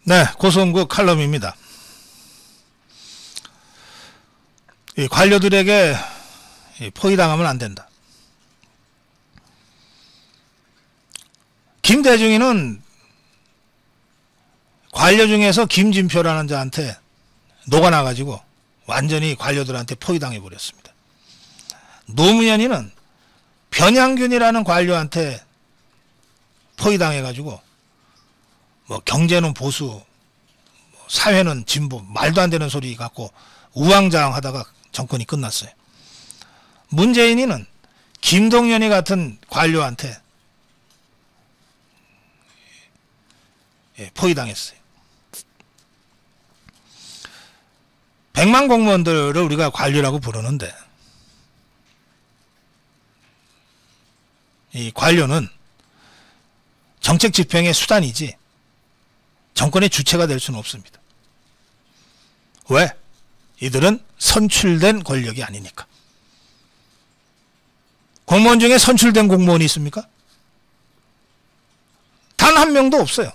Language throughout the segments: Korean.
네, 고성국 칼럼입니다. 이 관료들에게 포위당하면 안 된다. 김대중이는 관료 중에서 김진표라는 자한테 녹아나가지고 완전히 관료들한테 포위당해 버렸습니다. 노무현이는 변양균이라는 관료한테 포위당해가지고 뭐 경제는 보수, 사회는 진보, 말도 안 되는 소리 갖고 우왕좌왕하다가 정권이 끝났어요. 문재인이는 김동연이 같은 관료한테 포위당했어요. 100만 공무원들을 우리가 관료라고 부르는데 이 관료는 정책 집행의 수단이지 정권의 주체가 될 수는 없습니다. 왜? 이들은 선출된 권력이 아니니까. 공무원 중에 선출된 공무원이 있습니까? 단 한 명도 없어요.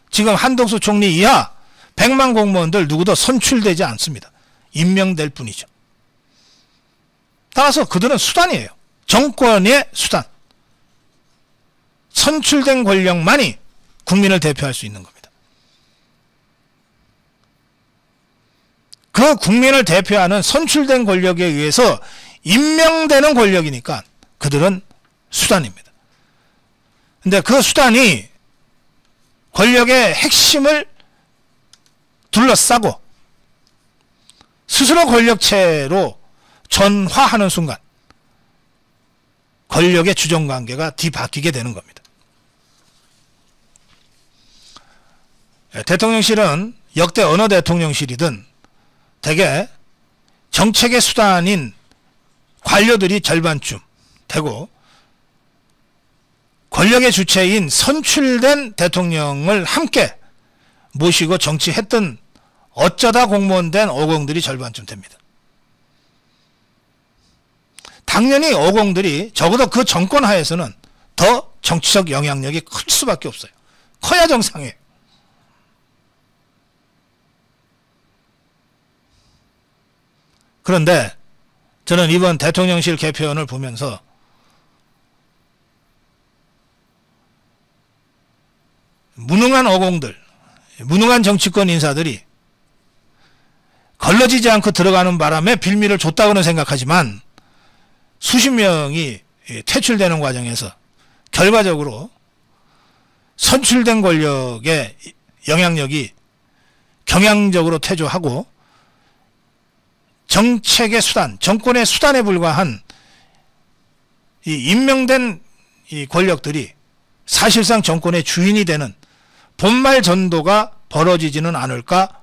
지금 한덕수 총리 이하 100만 공무원들 누구도 선출되지 않습니다. 임명될 뿐이죠. 따라서 그들은 수단이에요. 정권의 수단. 선출된 권력만이 국민을 대표할 수 있는 겁니다. 그 국민을 대표하는 선출된 권력에 의해서 임명되는 권력이니까 그들은 수단입니다. 근데 그 수단이 권력의 핵심을 둘러싸고 스스로 권력체로 전화하는 순간 권력의 주종관계가 뒤바뀌게 되는 겁니다. 대통령실은 역대 어느 대통령실이든 대개 정책의 수단인 관료들이 절반쯤 되고 권력의 주체인 선출된 대통령을 함께 모시고 정치했던 어쩌다 공무원 된 어공들이 절반쯤 됩니다. 당연히 어공들이 적어도 그 정권 하에서는 더 정치적 영향력이 클 수밖에 없어요. 커야 정상이에요. 그런데 저는 이번 대통령실 개편을 보면서 무능한 어공들, 무능한 정치권 인사들이 걸러지지 않고 들어가는 바람에 빌미를 줬다고는 생각하지만 수십 명이 퇴출되는 과정에서 결과적으로 선출된 권력의 영향력이 경향적으로 퇴조하고 정책의 수단, 정권의 수단에 불과한 이 임명된 이 권력들이 사실상 정권의 주인이 되는 본말 전도가 벌어지지는 않을까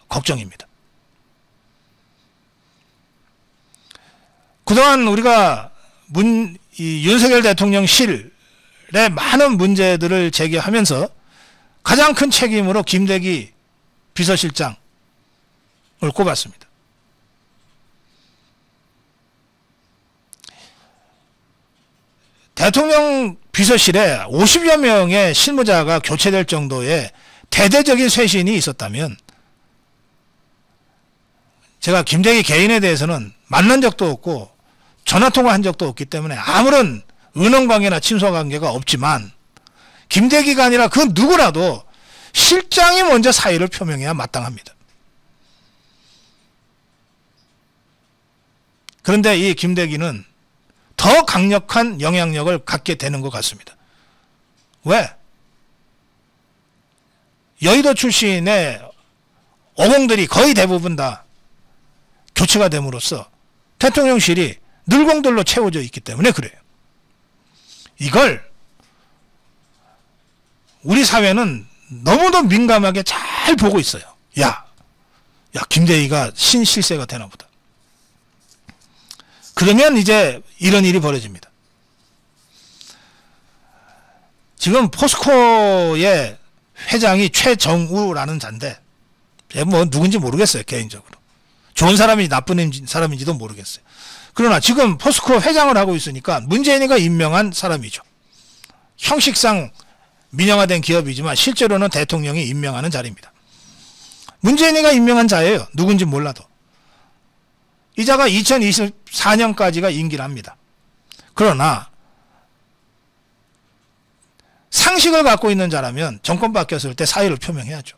걱정입니다. 그동안 우리가 윤석열 대통령실의 많은 문제들을 제기하면서 가장 큰 책임으로 김대기 비서실장을 꼽았습니다. 대통령 비서실에 50여 명의 실무자가 교체될 정도의 대대적인 쇄신이 있었다면 제가 김대기 개인에 대해서는 만난 적도 없고 전화통화한 적도 없기 때문에 아무런 은원관계나 친서관계가 없지만 김대기가 아니라 그 누구라도 실장이 먼저 사의를 표명해야 마땅합니다. 그런데 이 김대기는 더 강력한 영향력을 갖게 되는 것 같습니다. 왜? 여의도 출신의 어공들이 거의 대부분 다 교체가 됨으로써 대통령실이 늘공들로 채워져 있기 때문에 그래요. 이걸 우리 사회는 너무도 민감하게 잘 보고 있어요. 야 김대희가 신실세가 되나 보다. 그러면 이제 이런 일이 벌어집니다. 지금 포스코의 회장이 최정우라는 자인데 뭐 누군지 모르겠어요. 개인적으로. 좋은 사람인지 나쁜 사람인지도 모르겠어요. 그러나 지금 포스코 회장을 하고 있으니까 문재인이가 임명한 사람이죠. 형식상 민영화된 기업이지만 실제로는 대통령이 임명하는 자리입니다. 문재인이가 임명한 자예요. 누군지 몰라도. 이 자가 2024년까지가 임기를 합니다. 그러나 상식을 갖고 있는 자라면 정권 바뀌었을 때 사의를 표명해야죠.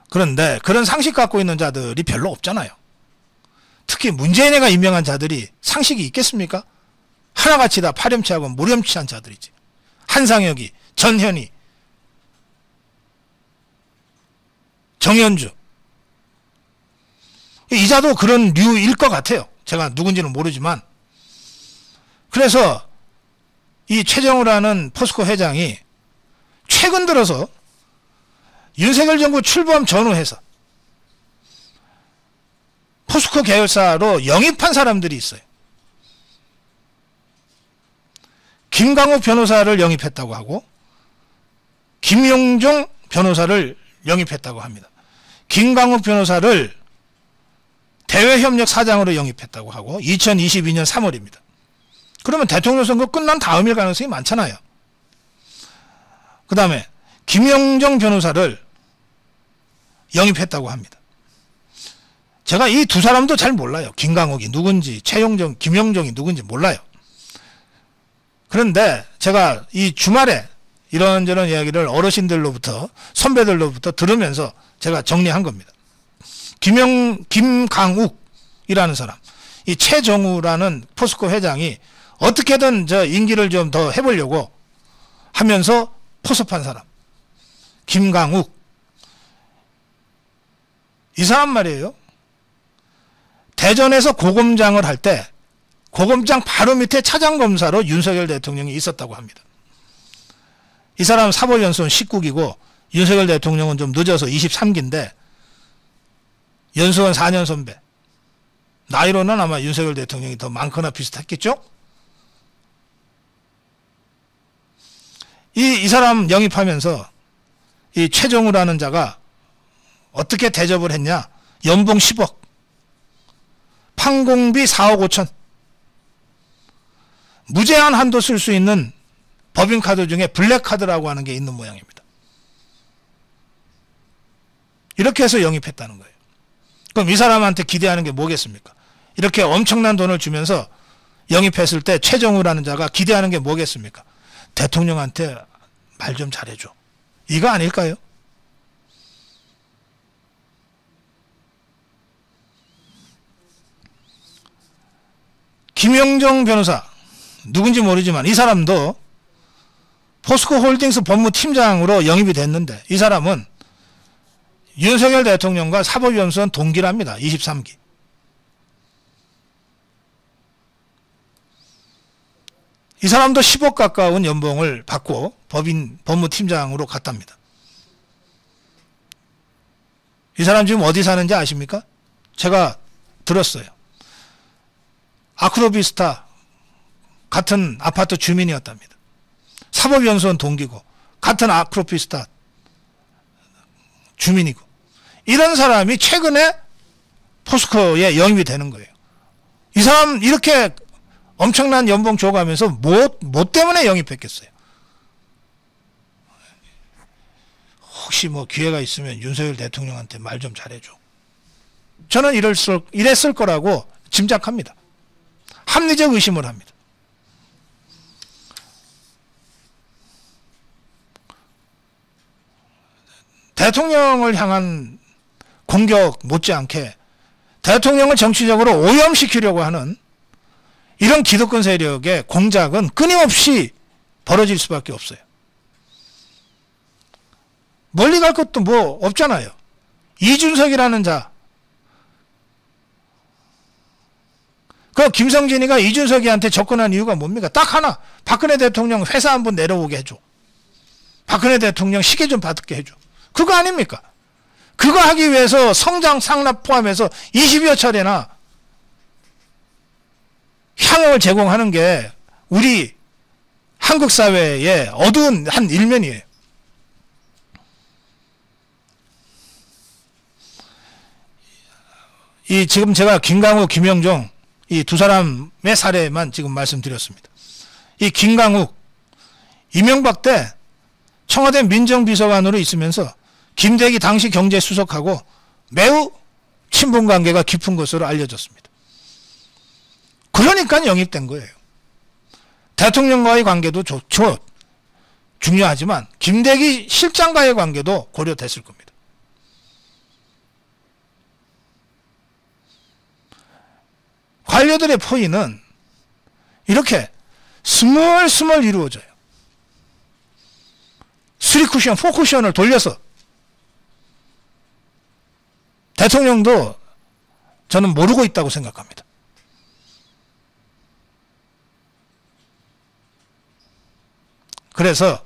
그런데 그런 상식 갖고 있는 자들이 별로 없잖아요. 특히 문재인이가 임명한 자들이 상식이 있겠습니까? 하나같이 다 파렴치하고 무렴치한 자들이지. 한상혁이, 전현희, 정현주. 이자도 그런 류일 것 같아요. 제가 누군지는 모르지만. 그래서 이 최정우라는 포스코 회장이 최근 들어서 윤석열 정부 출범 전후해서 포스코 계열사로 영입한 사람들이 있어요. 김강욱 변호사를 영입했다고 하고 김용종 변호사를 영입했다고 합니다. 김강욱 변호사를 대외협력 사장으로 영입했다고 하고 2022년 3월입니다. 그러면 대통령 선거 끝난 다음일 가능성이 많잖아요. 그 다음에 김용종 변호사를 영입했다고 합니다. 제가 이 두 사람도 잘 몰라요. 김강욱이 누군지, 최용종, 김용종이 누군지 몰라요. 그런데 제가 이 주말에 이런저런 이야기를 어르신들로부터, 선배들로부터 들으면서 제가 정리한 겁니다. 김강욱이라는 사람, 이 최정우라는 포스코 회장이 어떻게든 저 임기를 좀 더 해보려고 하면서 포섭한 사람. 김강욱. 이 사람 말이에요. 대전에서 고검장을 할 때 고검장 바로 밑에 차장검사로 윤석열 대통령이 있었다고 합니다. 이 사람 사법연수원 19기고 윤석열 대통령은 좀 늦어서 23기인데 연수원 4년 선배. 나이로는 아마 윤석열 대통령이 더 많거나 비슷했겠죠? 이 사람 영입하면서 이 최정우라는 자가 어떻게 대접을 했냐? 연봉 10억. 판공비 4억 5천. 무제한 한도 쓸 수 있는 법인카드 중에 블랙카드라고 하는 게 있는 모양입니다. 이렇게 해서 영입했다는 거예요. 그럼 이 사람한테 기대하는 게 뭐겠습니까? 이렇게 엄청난 돈을 주면서 영입했을 때 최정우라는 자가 기대하는 게 뭐겠습니까? 대통령한테 말 좀 잘해줘. 이거 아닐까요? 김영정 변호사, 누군지 모르지만 이 사람도 포스코 홀딩스 법무팀장으로 영입이 됐는데 이 사람은 윤석열 대통령과 사법연수원 동기랍니다. 23기. 이 사람도 10억 가까운 연봉을 받고 법무팀장으로 갔답니다. 이 사람 지금 어디 사는지 아십니까? 제가 들었어요. 아크로비스타 같은 아파트 주민이었답니다. 사법연수원 동기고 같은 아크로비스타 주민이고 이런 사람이 최근에 포스코에 영입이 되는 거예요. 이 사람 이렇게 엄청난 연봉 줘가면서 뭐 때문에 영입했겠어요? 혹시 뭐 기회가 있으면 윤석열 대통령한테 말 좀 잘해줘. 저는 이랬을 거라고 짐작합니다. 합리적 의심을 합니다. 대통령을 향한 공격 못지않게 대통령을 정치적으로 오염시키려고 하는 이런 기득권 세력의 공작은 끊임없이 벌어질 수밖에 없어요. 멀리 갈 것도 뭐 없잖아요. 이준석이라는 자. 그 김성진이가 이준석이한테 접근한 이유가 뭡니까? 딱 하나. 박근혜 대통령 회사 한번 내려오게 해줘. 박근혜 대통령 시계 좀 받게 해줘. 그거 아닙니까? 그거 하기 위해서 성장 상납 포함해서 20여 차례나 향응을 제공하는 게 우리 한국 사회의 어두운 한 일면이에요. 지금 제가 김강욱, 김영종 이 두 사람의 사례만 지금 말씀드렸습니다. 이 김강욱, 이명박 때 청와대 민정비서관으로 있으면서 김대기 당시 경제수석하고 매우 친분관계가 깊은 것으로 알려졌습니다. 그러니까 영입된 거예요. 대통령과의 관계도 좋죠. 중요하지만 김대기 실장과의 관계도 고려됐을 겁니다. 관료들의 포위는 이렇게 스멀스멀 이루어져요. 3쿠션, 4쿠션을 돌려서 대통령도 저는 모르고 있다고 생각합니다. 그래서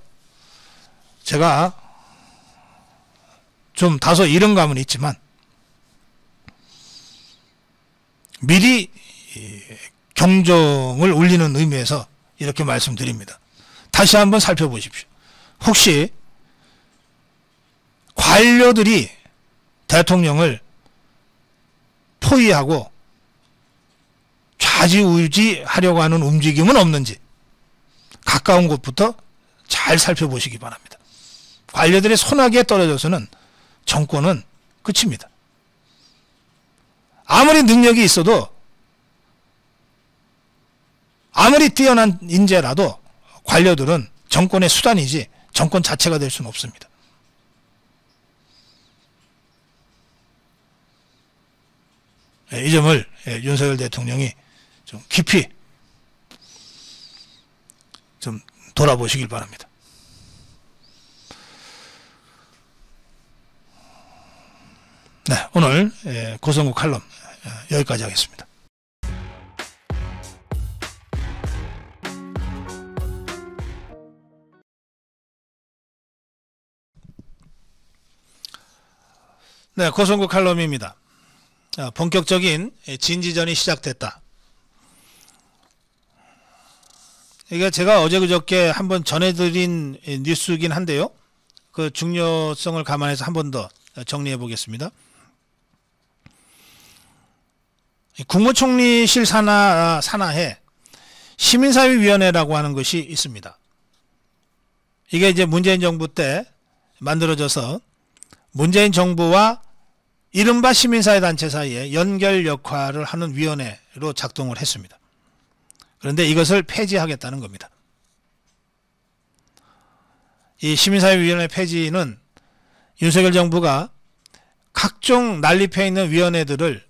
제가 좀 다소 이른 감은 있지만 미리 경종을 울리는 의미에서 이렇게 말씀드립니다. 다시 한번 살펴보십시오. 혹시 관료들이 대통령을 포위하고 좌지우지하려고 하는 움직임은 없는지 가까운 곳부터 잘 살펴보시기 바랍니다. 관료들의 손아귀에 떨어져서는 정권은 끝입니다. 아무리 능력이 있어도 아무리 뛰어난 인재라도 관료들은 정권의 수단이지 정권 자체가 될 수는 없습니다. 이 점을 윤석열 대통령이 좀 깊이 좀 돌아보시길 바랍니다. 네, 오늘 고성국 칼럼 여기까지 하겠습니다. 네, 고성국 칼럼입니다. 본격적인 진지전이 시작됐다. 이게 제가 어제 그저께 한번 전해드린 뉴스이긴 한데요. 그 중요성을 감안해서 한 번 더 정리해 보겠습니다. 국무총리실 산하에 시민사회위원회라고 하는 것이 있습니다. 이게 이제 문재인 정부 때 만들어져서 문재인 정부와 이른바 시민사회단체 사이에 연결 역할을 하는 위원회로 작동을 했습니다. 그런데 이것을 폐지하겠다는 겁니다. 이 시민사회위원회 폐지는 윤석열 정부가 각종 난립해 있는 위원회들을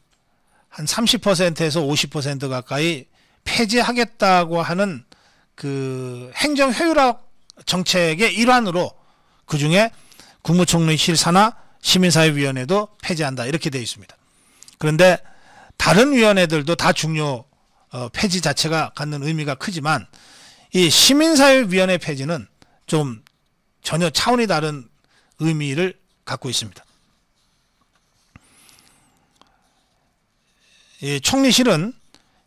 한 30%에서 50% 가까이 폐지하겠다고 하는 그 행정 효율화 정책의 일환으로 그 중에 국무총리실 산하 시민사회위원회도 폐지한다 이렇게 되어 있습니다. 그런데 다른 위원회들도 다 중요 폐지 자체가 갖는 의미가 크지만 이 시민사회위원회 폐지는 좀 전혀 차원이 다른 의미를 갖고 있습니다. 이 총리실은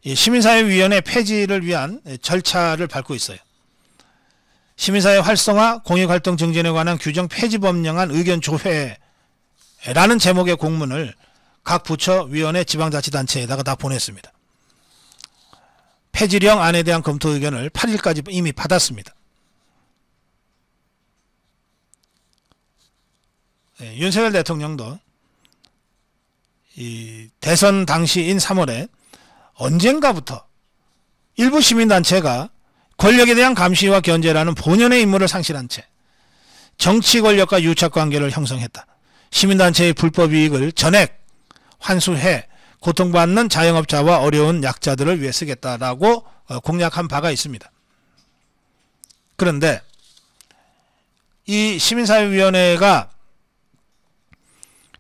이 시민사회위원회 폐지를 위한 절차를 밟고 있어요. 시민사회 활성화, 공익활동 증진에 관한 규정 폐지 법령안 의견 조회라는 제목의 공문을 각 부처, 위원회, 지방자치단체에다가 다 보냈습니다. 폐지령 안에 대한 검토 의견을 8일까지 이미 받았습니다. 윤석열 대통령도 이 대선 당시인 3월에 언젠가부터 일부 시민단체가 권력에 대한 감시와 견제라는 본연의 임무를 상실한 채 정치 권력과 유착관계를 형성했다. 시민단체의 불법 이익을 전액 환수해 고통받는 자영업자와 어려운 약자들을 위해 쓰겠다라고 공약한 바가 있습니다. 그런데 이 시민사회위원회가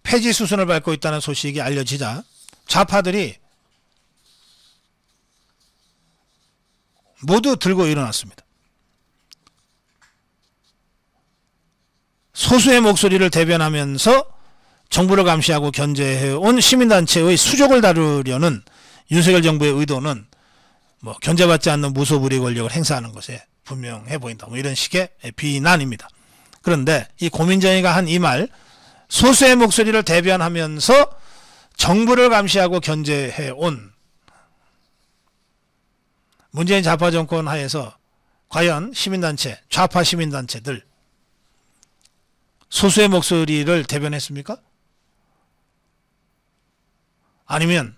폐지 수순을 밟고 있다는 소식이 알려지자 좌파들이 모두 들고 일어났습니다. 소수의 목소리를 대변하면서 정부를 감시하고 견제해온 시민단체의 수족을 다루려는 윤석열 정부의 의도는 뭐 견제받지 않는 무소불위 권력을 행사하는 것에 분명해 보인다. 뭐 이런 식의 비난입니다. 그런데 이 고민정의가 한 이 말, 소수의 목소리를 대변하면서 정부를 감시하고 견제해온 문재인 좌파 정권 하에서 과연 시민단체, 좌파 시민단체들 소수의 목소리를 대변했습니까? 아니면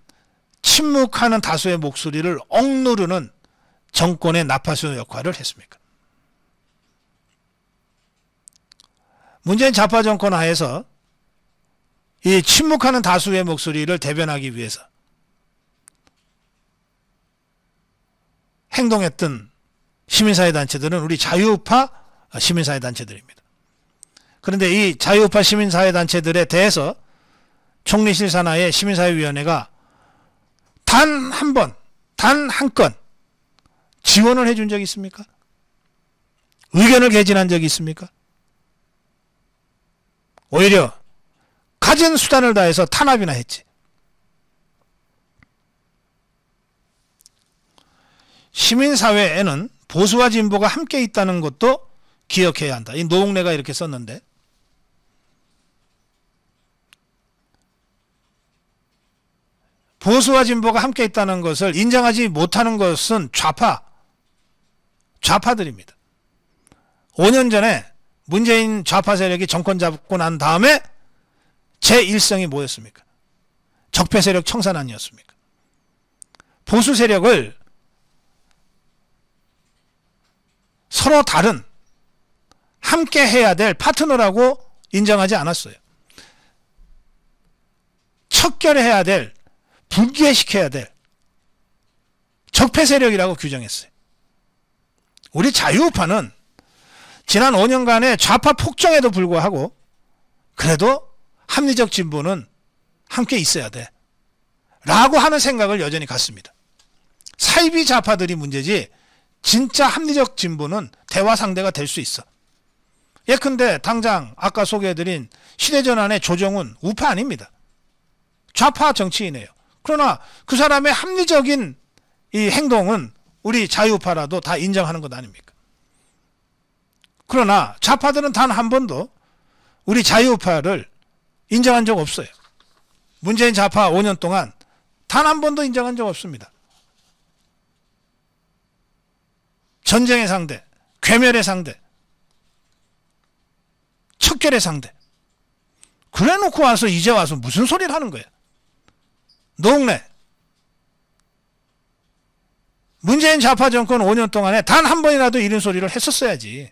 침묵하는 다수의 목소리를 억누르는 정권의 나파수 역할을 했습니까? 문재인 좌파 정권 하에서 이 침묵하는 다수의 목소리를 대변하기 위해서 행동했던 시민사회단체들은 우리 자유우파 시민사회단체들입니다. 그런데 이 자유우파 시민사회단체들에 대해서 총리실 산하의 시민사회위원회가 단 한 번, 단 한 건 지원을 해준 적이 있습니까? 의견을 개진한 적이 있습니까? 오히려 가진 수단을 다해서 탄압이나 했지. 시민사회에는 보수와 진보가 함께 있다는 것도 기억해야 한다. 이 노웅래가 이렇게 썼는데, 보수와 진보가 함께 있다는 것을 인정하지 못하는 것은 좌파들입니다. 5년 전에 문재인 좌파 세력이 정권 잡고 난 다음에 제1성이 뭐였습니까? 적폐 세력 청산 아니었습니까? 보수 세력을 서로 다른 함께 해야 될 파트너라고 인정하지 않았어요. 척결해야 될, 분괴시켜야 될 적폐 세력이라고 규정했어요. 우리 자유우파는 지난 5년간의 좌파 폭정에도 불구하고 그래도 합리적 진보는 함께 있어야 돼 라고 하는 생각을 여전히 갖습니다. 사이비 좌파들이 문제지 진짜 합리적 진보는 대화 상대가 될 수 있어. 예컨대 당장 아까 소개해드린 시대전환의 조정훈 우파 아닙니다. 좌파 정치인이에요. 그러나 그 사람의 합리적인 이 행동은 우리 자유파라도 다 인정하는 것 아닙니까? 그러나 좌파들은 단 한 번도 우리 자유파를 인정한 적 없어요. 문재인 좌파 5년 동안 단 한 번도 인정한 적 없습니다. 전쟁의 상대, 괴멸의 상대, 척결의 상대. 그래 놓고 와서 이제 와서 무슨 소리를 하는 거야? 노웅래. 문재인 좌파 정권 5년 동안에 단 한 번이라도 이런 소리를 했었어야지.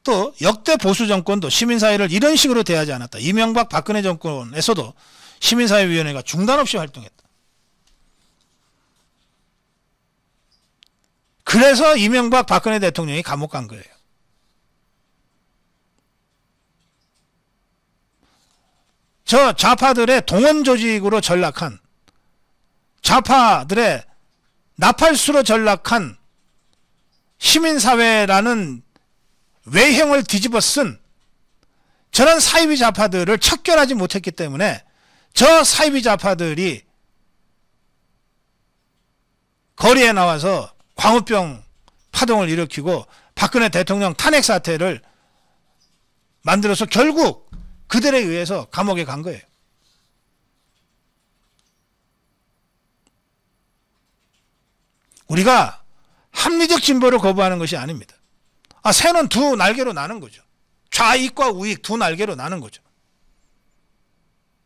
또 역대 보수 정권도 시민사회를 이런 식으로 대하지 않았다. 이명박 박근혜 정권에서도 시민사회위원회가 중단 없이 활동했다. 그래서 이명박 박근혜 대통령이 감옥 간 거예요. 저 좌파들의 동원 조직으로 전락한, 좌파들의 나팔수로 전락한 시민사회라는 외형을 뒤집어 쓴 저런 사이비 좌파들을 척결하지 못했기 때문에 저 사이비 좌파들이 거리에 나와서 광우병 파동을 일으키고 박근혜 대통령 탄핵 사태를 만들어서 결국 그들에 의해서 감옥에 간 거예요. 우리가 합리적 진보를 거부하는 것이 아닙니다. 새는 두 날개로 나는 거죠. 좌익과 우익 두 날개로 나는 거죠.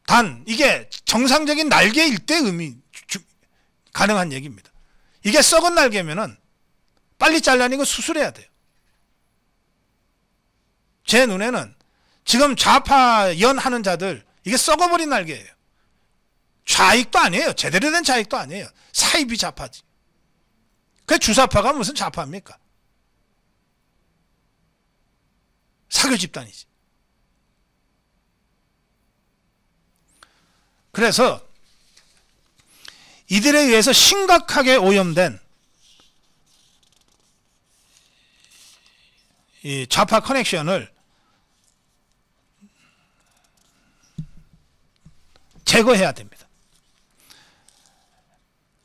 단 이게 정상적인 날개일 때 가능한 얘기입니다. 이게 썩은 날개면은 빨리 잘라내고 수술해야 돼요. 제 눈에는 지금 좌파 연하는 자들 이게 썩어버린 날개예요. 좌익도 아니에요. 제대로 된 좌익도 아니에요. 사이비 좌파지. 그 주사파가 무슨 좌파입니까? 사교 집단이지. 그래서 이들에 의해서 심각하게 오염된 이 좌파 커넥션을 제거해야 됩니다.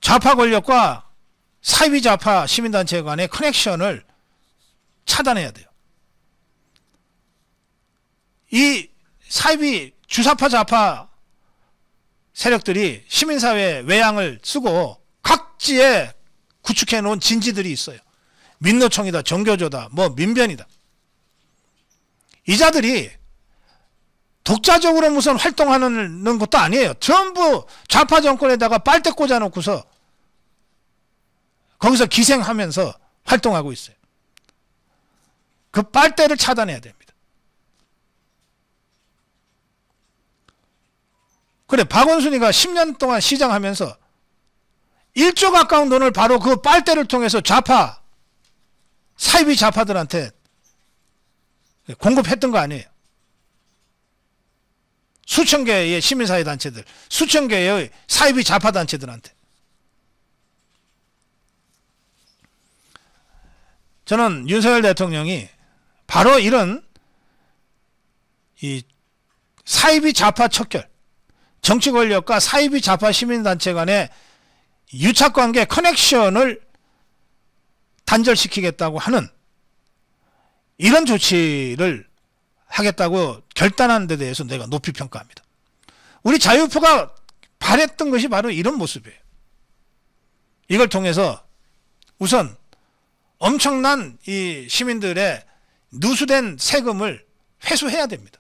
좌파 권력과 사이비 좌파 시민단체 간의 커넥션을 차단해야 돼요. 이 사이비 주사파 좌파 세력들이 시민사회 외양을 쓰고 각지에 구축해 놓은 진지들이 있어요. 민노총이다, 정교조다, 뭐 민변이다. 이 자들이 독자적으로 무슨 활동하는 것도 아니에요. 전부 좌파 정권에다가 빨대 꽂아놓고서 거기서 기생하면서 활동하고 있어요. 그 빨대를 차단해야 됩니다. 그래, 박원순이가 10년 동안 시장하면서 1조 가까운 돈을 바로 그 빨대를 통해서 좌파, 사이비 좌파들한테 공급했던 거 아니에요. 수천 개의 시민사회단체들, 수천 개의 사이비 좌파단체들한테. 저는 윤석열 대통령이 바로 이런 이 사이비 좌파 척결, 정치 권력과 사이비 좌파 시민단체 간의 유착관계 커넥션을 단절시키겠다고 하는 이런 조치를 하겠다고 결단한 데 대해서 내가 높이 평가합니다. 우리 자유표가 바랬던 것이 바로 이런 모습이에요. 이걸 통해서 우선 엄청난 이 시민들의 누수된 세금을 회수해야 됩니다.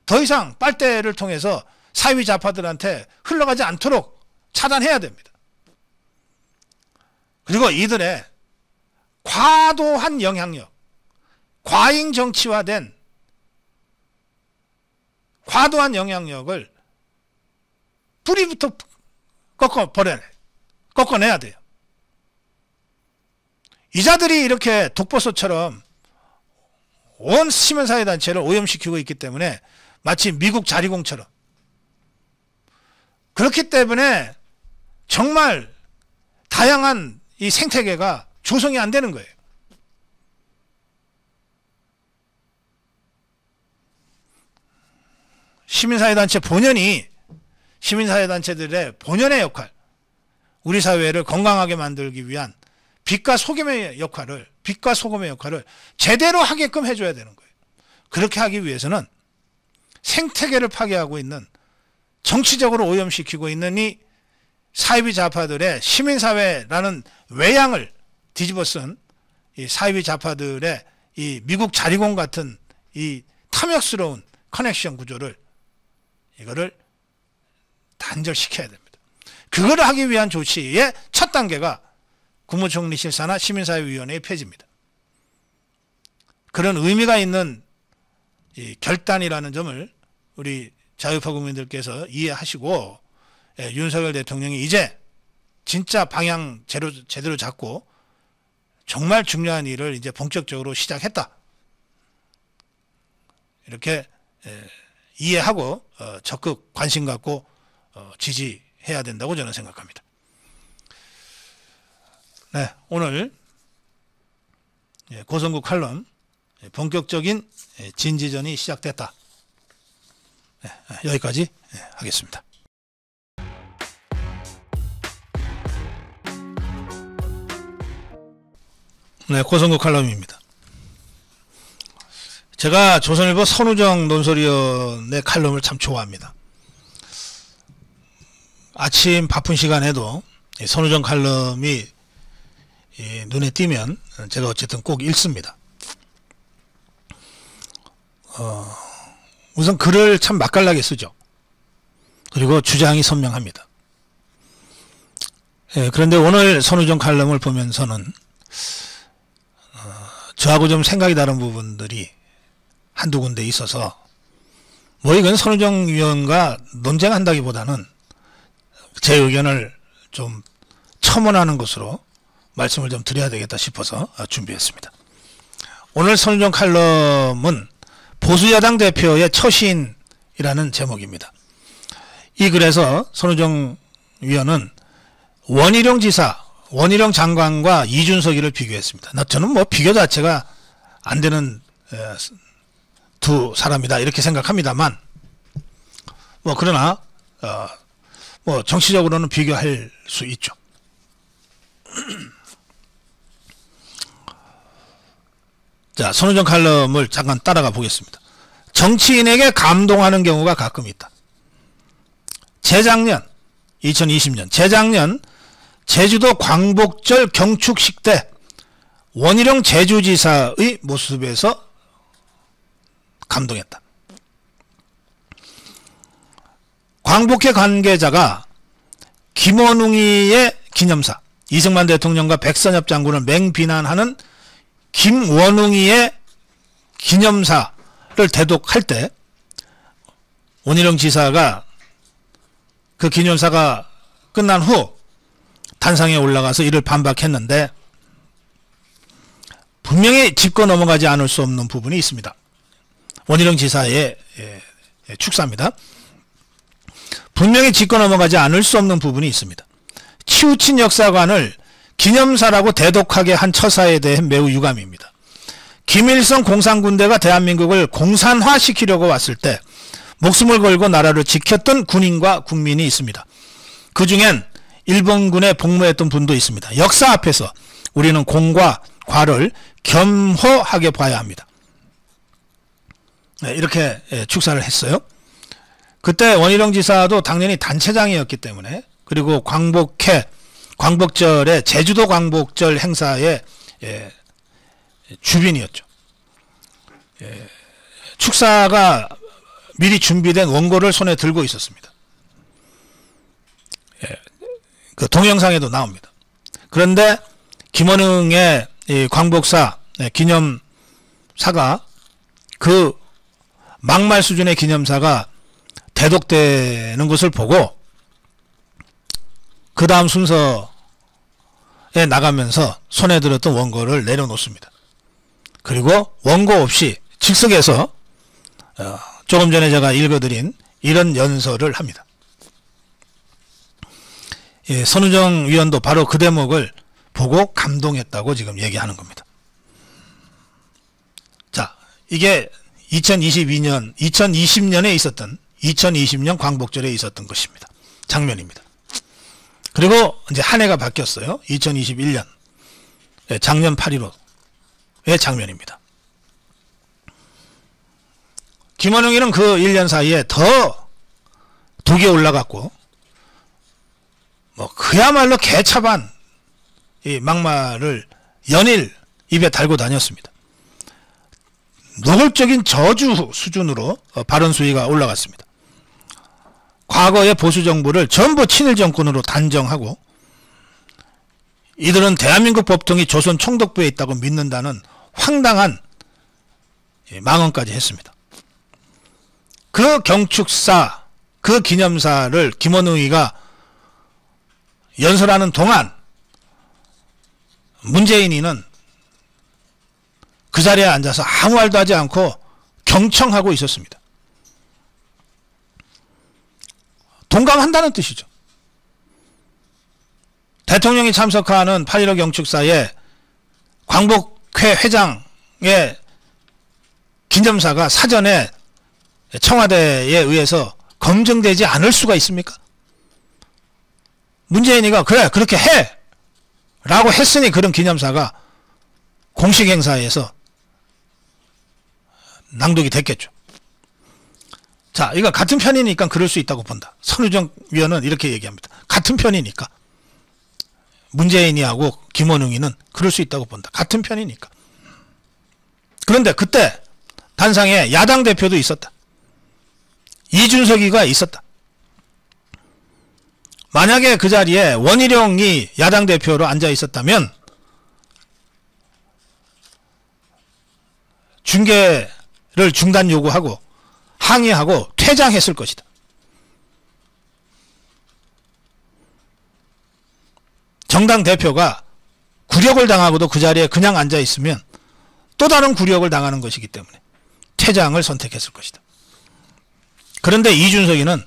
더 이상 빨대를 통해서 사이비 좌파들한테 흘러가지 않도록 차단해야 됩니다. 그리고 이들의 과도한 영향력, 과잉 정치화된 과도한 영향력을 뿌리부터 꺾어내야 돼요. 이 자들이 이렇게 독버섯처럼 온 시민사회단체를 오염시키고 있기 때문에 마치 미국 자리공처럼, 그렇기 때문에 정말 다양한 이 생태계가 조성이 안 되는 거예요. 시민사회단체 본연이, 시민사회단체들의 본연의 역할, 우리 사회를 건강하게 만들기 위한 빛과 소금의 역할을 제대로 하게끔 해줘야 되는 거예요. 그렇게 하기 위해서는 생태계를 파괴하고 있는, 정치적으로 오염시키고 있는 이 사이비 좌파들의 시민사회라는 외양을 뒤집어 쓴 이 사이비 좌파들의 이 미국 자리공 같은 이 탐욕스러운 커넥션 구조를, 이거를 단절시켜야 됩니다. 그거를 하기 위한 조치의 첫 단계가 국무총리실사나 시민사회위원회의 폐지입니다. 그런 의미가 있는 이 결단이라는 점을 우리 자유파 국민들께서 이해하시고, 윤석열 대통령이 이제 진짜 방향 제대로 잡고 정말 중요한 일을 이제 본격적으로 시작했다, 이렇게 이해하고 적극 관심 갖고 지지해야 된다고 저는 생각합니다. 네, 오늘 고성국 칼럼 본격적인 진지전이 시작됐다. 네, 여기까지 하겠습니다. 네, 고성국 칼럼입니다. 제가 조선일보 선우정 논설위원의 칼럼을 참 좋아합니다. 아침 바쁜 시간에도 선우정 칼럼이 눈에 띄면 제가 어쨌든 꼭 읽습니다. 우선 글을 참 맛깔나게 쓰죠. 그리고 주장이 선명합니다. 그런데 오늘 선우정 칼럼을 보면서는 저하고 좀 생각이 다른 부분들이 한두 군데 있어서, 뭐 이건 선우정 위원과 논쟁한다기보다는 제 의견을 좀 첨언하는 것으로 말씀을 좀 드려야 되겠다 싶어서 준비했습니다. 오늘 선우정 칼럼은 보수야당 대표의 처신이라는 제목입니다. 이 글에서 선우정 위원은 원희룡 지사, 원희룡 장관과 이준석이를 비교했습니다. 저는 뭐 비교 자체가 안 되는 두 사람이다 이렇게 생각합니다만, 뭐 그러나 뭐 정치적으로는 비교할 수 있죠. 자, 선우정 칼럼을 잠깐 따라가 보겠습니다. 정치인에게 감동하는 경우가 가끔 있다. 재작년 2020년 재작년 제주도 광복절 경축식 때 원희룡 제주지사의 모습에서 감동했다. 광복회 관계자가 김원웅이의 기념사, 이승만 대통령과 백선엽 장군을 맹비난하는 김원웅이의 기념사를 대독할 때 원희룡 지사가 그 기념사가 끝난 후 단상에 올라가서 이를 반박했는데 분명히 짚고 넘어가지 않을 수 없는 부분이 있습니다. 원희룡 지사의 축사입니다. 분명히 짚고 넘어가지 않을 수 없는 부분이 있습니다. 치우친 역사관을 기념사라고 대독하게 한 처사에 대해 매우 유감입니다. 김일성 공산군대가 대한민국을 공산화시키려고 왔을 때 목숨을 걸고 나라를 지켰던 군인과 국민이 있습니다. 그 중엔 일본군에 복무했던 분도 있습니다. 역사 앞에서 우리는 공과 과를 겸허하게 봐야 합니다. 이렇게 축사를 했어요. 그때 원희룡 지사도 당연히 단체장이었기 때문에, 그리고 광복절에 제주도 광복절 행사의 주빈이었죠. 축사가 미리 준비된 원고를 손에 들고 있었습니다. 그 동영상에도 나옵니다. 그런데 김원웅의 광복사 기념사가, 그 막말 수준의 기념사가 대독되는 것을 보고 그 다음 순서에 나가면서 손에 들었던 원고를 내려놓습니다. 그리고 원고 없이 즉석에서 조금 전에 제가 읽어드린 이런 연설을 합니다. 선우정 위원도 바로 그 대목을 보고 감동했다고 지금 얘기하는 겁니다. 자, 이게 2020년에 있었던 2020년 광복절에 있었던 것입니다. 장면입니다. 그리고 이제 한 해가 바뀌었어요. 2021년 작년 8.15의 장면입니다. 김원웅이는 그 1년 사이에 더 독이 올라갔고, 그야말로 개차반 이 막말을 연일 입에 달고 다녔습니다. 노골적인 저주 수준으로 발언 수위가 올라갔습니다. 과거의 보수 정부를 전부 친일 정권으로 단정하고, 이들은 대한민국 법통이 조선 총독부에 있다고 믿는다는 황당한 망언까지 했습니다. 그 경축사, 그 기념사를 김원웅이가 연설하는 동안 문재인이는 그 자리에 앉아서 아무 말도 하지 않고 경청하고 있었습니다. 동감한다는 뜻이죠. 대통령이 참석하는 8.15 경축사에 광복회 회장의 기념사가 사전에 청와대에 의해서 검증되지 않을 수가 있습니까? 문재인이가 그래 그렇게 해 라고 했으니 그런 기념사가 공식 행사에서 낭독이 됐겠죠. 자, 이거 같은 편이니까 그럴 수 있다고 본다. 선우정 위원은 이렇게 얘기합니다. 같은 편이니까. 문재인이하고 김원웅이는 그럴 수 있다고 본다. 같은 편이니까. 그런데 그때 단상에 야당 대표도 있었다. 이준석이가 있었다. 만약에 그 자리에 원희룡이 야당 대표로 앉아 있었다면 중계를 중단 요구하고 항의하고 퇴장했을 것이다. 정당 대표가 굴욕을 당하고도 그 자리에 그냥 앉아 있으면 또 다른 굴욕을 당하는 것이기 때문에 퇴장을 선택했을 것이다. 그런데 이준석이는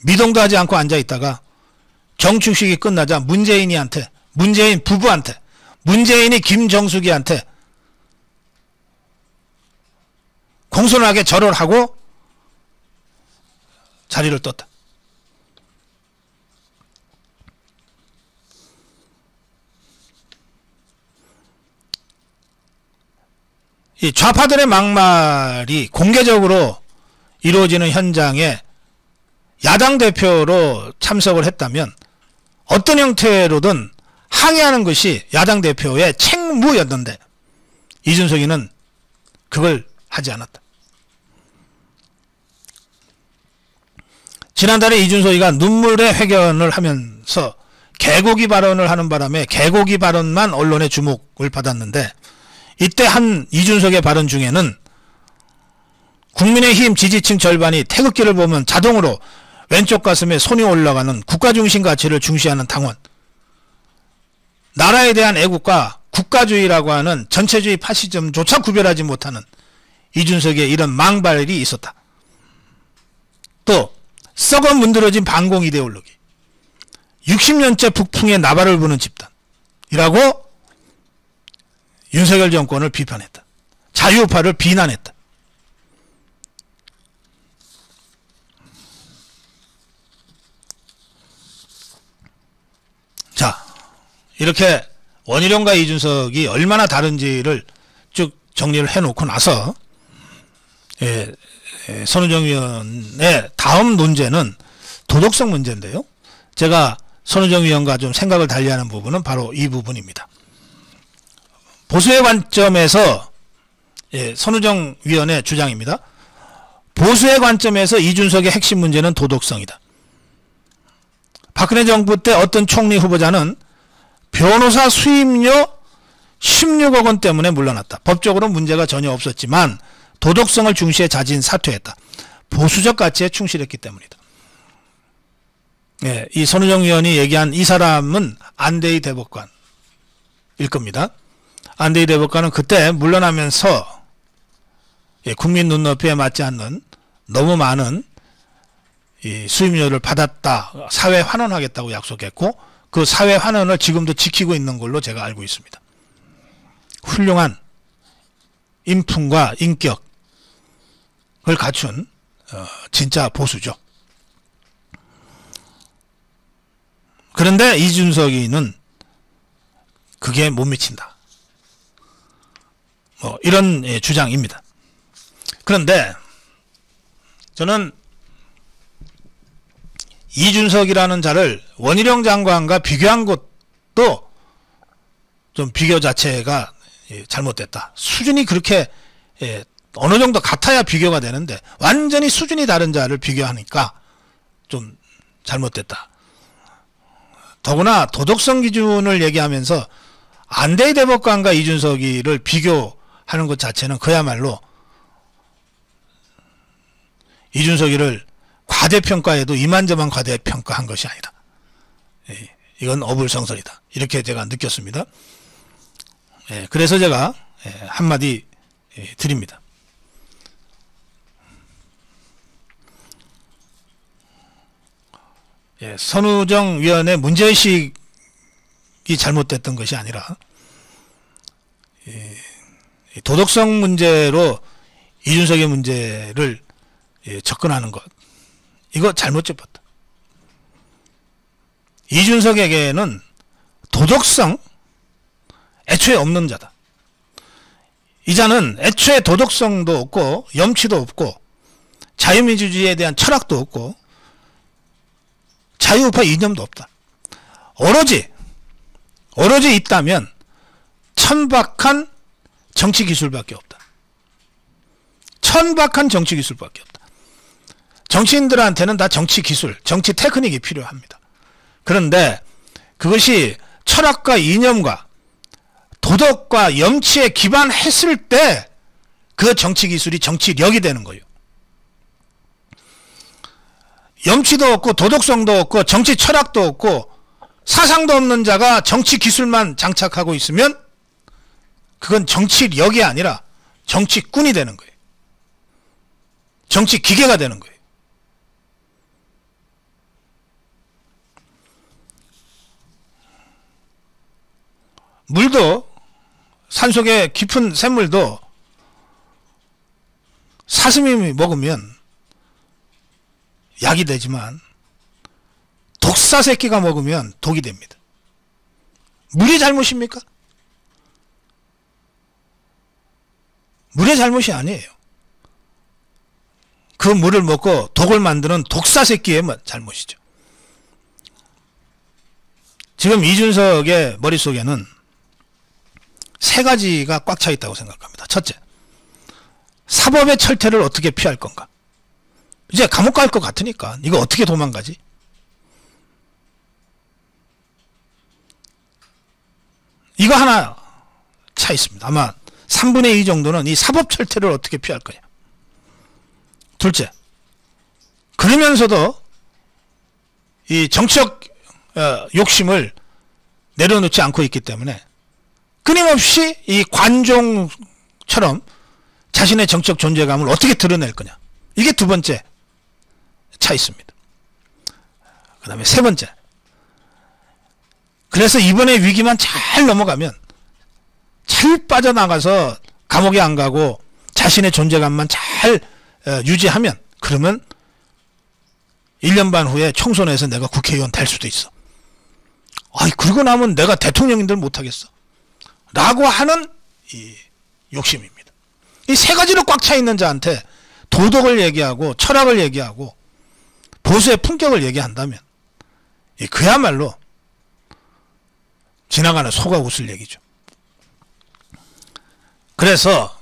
미동도 하지 않고 앉아 있다가 경축식이 끝나자 문재인이한테, 문재인 부부한테, 문재인이 김정숙이한테 공손하게 절을 하고 자리를 떴다. 이 좌파들의 막말이 공개적으로 이루어지는 현장에 야당 대표로 참석을 했다면 어떤 형태로든 항의하는 것이 야당 대표의 책무였는데 이준석이는 그걸 하지 않았다. 지난달에 이준석이가 눈물의 회견을 하면서 개고기 발언을 하는 바람에 개고기 발언만 언론의 주목을 받았는데 이때 한 이준석의 발언 중에는 국민의힘 지지층 절반이 태극기를 보면 자동으로 왼쪽 가슴에 손이 올라가는 국가중심 가치를 중시하는 당원, 나라에 대한 애국과 국가주의라고 하는 전체주의 파시즘조차 구별하지 못하는 이준석의 이런 망발이 있었다. 또 썩어 문드러진 반공 이데올로기, 60년째 북풍에 나발을 부는 집단이라고 윤석열 정권을 비판했다. 자유우파를 비난했다. 자, 이렇게 원희룡과 이준석이 얼마나 다른지를 쭉 정리를 해놓고 나서 선우정 위원의 다음 논제는 도덕성 문제인데요. 제가 선우정 위원과 좀 생각을 달리하는 부분은 바로 이 부분입니다. 보수의 관점에서 선우정 위원의 주장입니다. 보수의 관점에서 이준석의 핵심 문제는 도덕성이다. 박근혜 정부 때 어떤 총리 후보자는 변호사 수임료 16억 원 때문에 물러났다. 법적으로 문제가 전혀 없었지만 도덕성을 중시해 자진 사퇴했다. 보수적 가치에 충실했기 때문이다. 이 선우정 의원이 얘기한 이 사람은 안대희 대법관일 겁니다. 안대희 대법관은 그때 물러나면서 국민 눈높이에 맞지 않는 너무 많은 이 수임료를 받았다. 사회 환원하겠다고 약속했고 그 사회 환원을 지금도 지키고 있는 걸로 제가 알고 있습니다. 훌륭한 인품과 인격을 갖춘 진짜 보수죠. 그런데 이준석이는 그게 못 미친다. 이런 주장입니다. 그런데 저는 이준석이라는 자를 원희룡 장관과 비교한 것도 좀 비교 자체가 잘못됐다. 수준이 그렇게 어느 정도 같아야 비교가 되는데 완전히 수준이 다른 자를 비교하니까 좀 잘못됐다. 더구나 도덕성 기준을 얘기하면서 안대희 대법관과 이준석이를 비교하는 것 자체는 그야말로 이준석이를 과대평가에도 이만저만 과대평가한 것이 아니다. 이건 어불성설이다. 이렇게 제가 느꼈습니다. 그래서 제가 한마디 드립니다. 선우정 위원의 문제의식이 잘못됐던 것이 아니라 도덕성 문제로 이준석의 문제를 접근하는 것, 이거 잘못 접었다. 이준석에게는 도덕성 애초에 없는 자다. 이 자는 애초에 도덕성도 없고 염치도 없고 자유민주주의에 대한 철학도 없고 자유우파 이념도 없다. 오로지 있다면 천박한 정치기술밖에 없다. 천박한 정치기술밖에 없다. 정치인들한테는 다 정치기술, 정치 테크닉이 필요합니다. 그런데 그것이 철학과 이념과 도덕과 염치에 기반했을 때 그 정치기술이 정치력이 되는 거예요. 염치도 없고 도덕성도 없고 정치 철학도 없고 사상도 없는 자가 정치기술만 장착하고 있으면 그건 정치력이 아니라 정치꾼이 되는 거예요. 정치기계가 되는 거예요. 물도, 산속의 깊은 샘물도 사슴이 먹으면 약이 되지만 독사 새끼가 먹으면 독이 됩니다. 물이 잘못입니까? 물의 잘못이 아니에요. 그 물을 먹고 독을 만드는 독사 새끼의 잘못이죠. 지금 이준석의 머릿속에는 세 가지가 꽉 차 있다고 생각합니다. 첫째, 사법의 철퇴를 어떻게 피할 건가. 이제 감옥 갈 것 같으니까 이거 어떻게 도망가지. 이거 하나 차 있습니다. 아마 3분의 2 정도는 이 사법 철퇴를 어떻게 피할 거냐. 둘째, 그러면서도 이 정치적 욕심을 내려놓지 않고 있기 때문에 끊임없이 이 관종처럼 자신의 정치적 존재감을 어떻게 드러낼 거냐. 이게 두 번째 차 있습니다. 그 다음에 세 번째, 그래서 이번에 위기만 잘 넘어가면 잘 빠져나가서 감옥에 안 가고 자신의 존재감만 잘 유지하면, 그러면 1년 반 후에 총선에서 내가 국회의원 될 수도 있어. 아이, 그러고 나면 내가 대통령인들 못하겠어 라고 하는 이 욕심입니다. 이 세 가지로 꽉 차 있는 자한테 도덕을 얘기하고 철학을 얘기하고 보수의 품격을 얘기한다면 그야말로 지나가는 소가 웃을 얘기죠. 그래서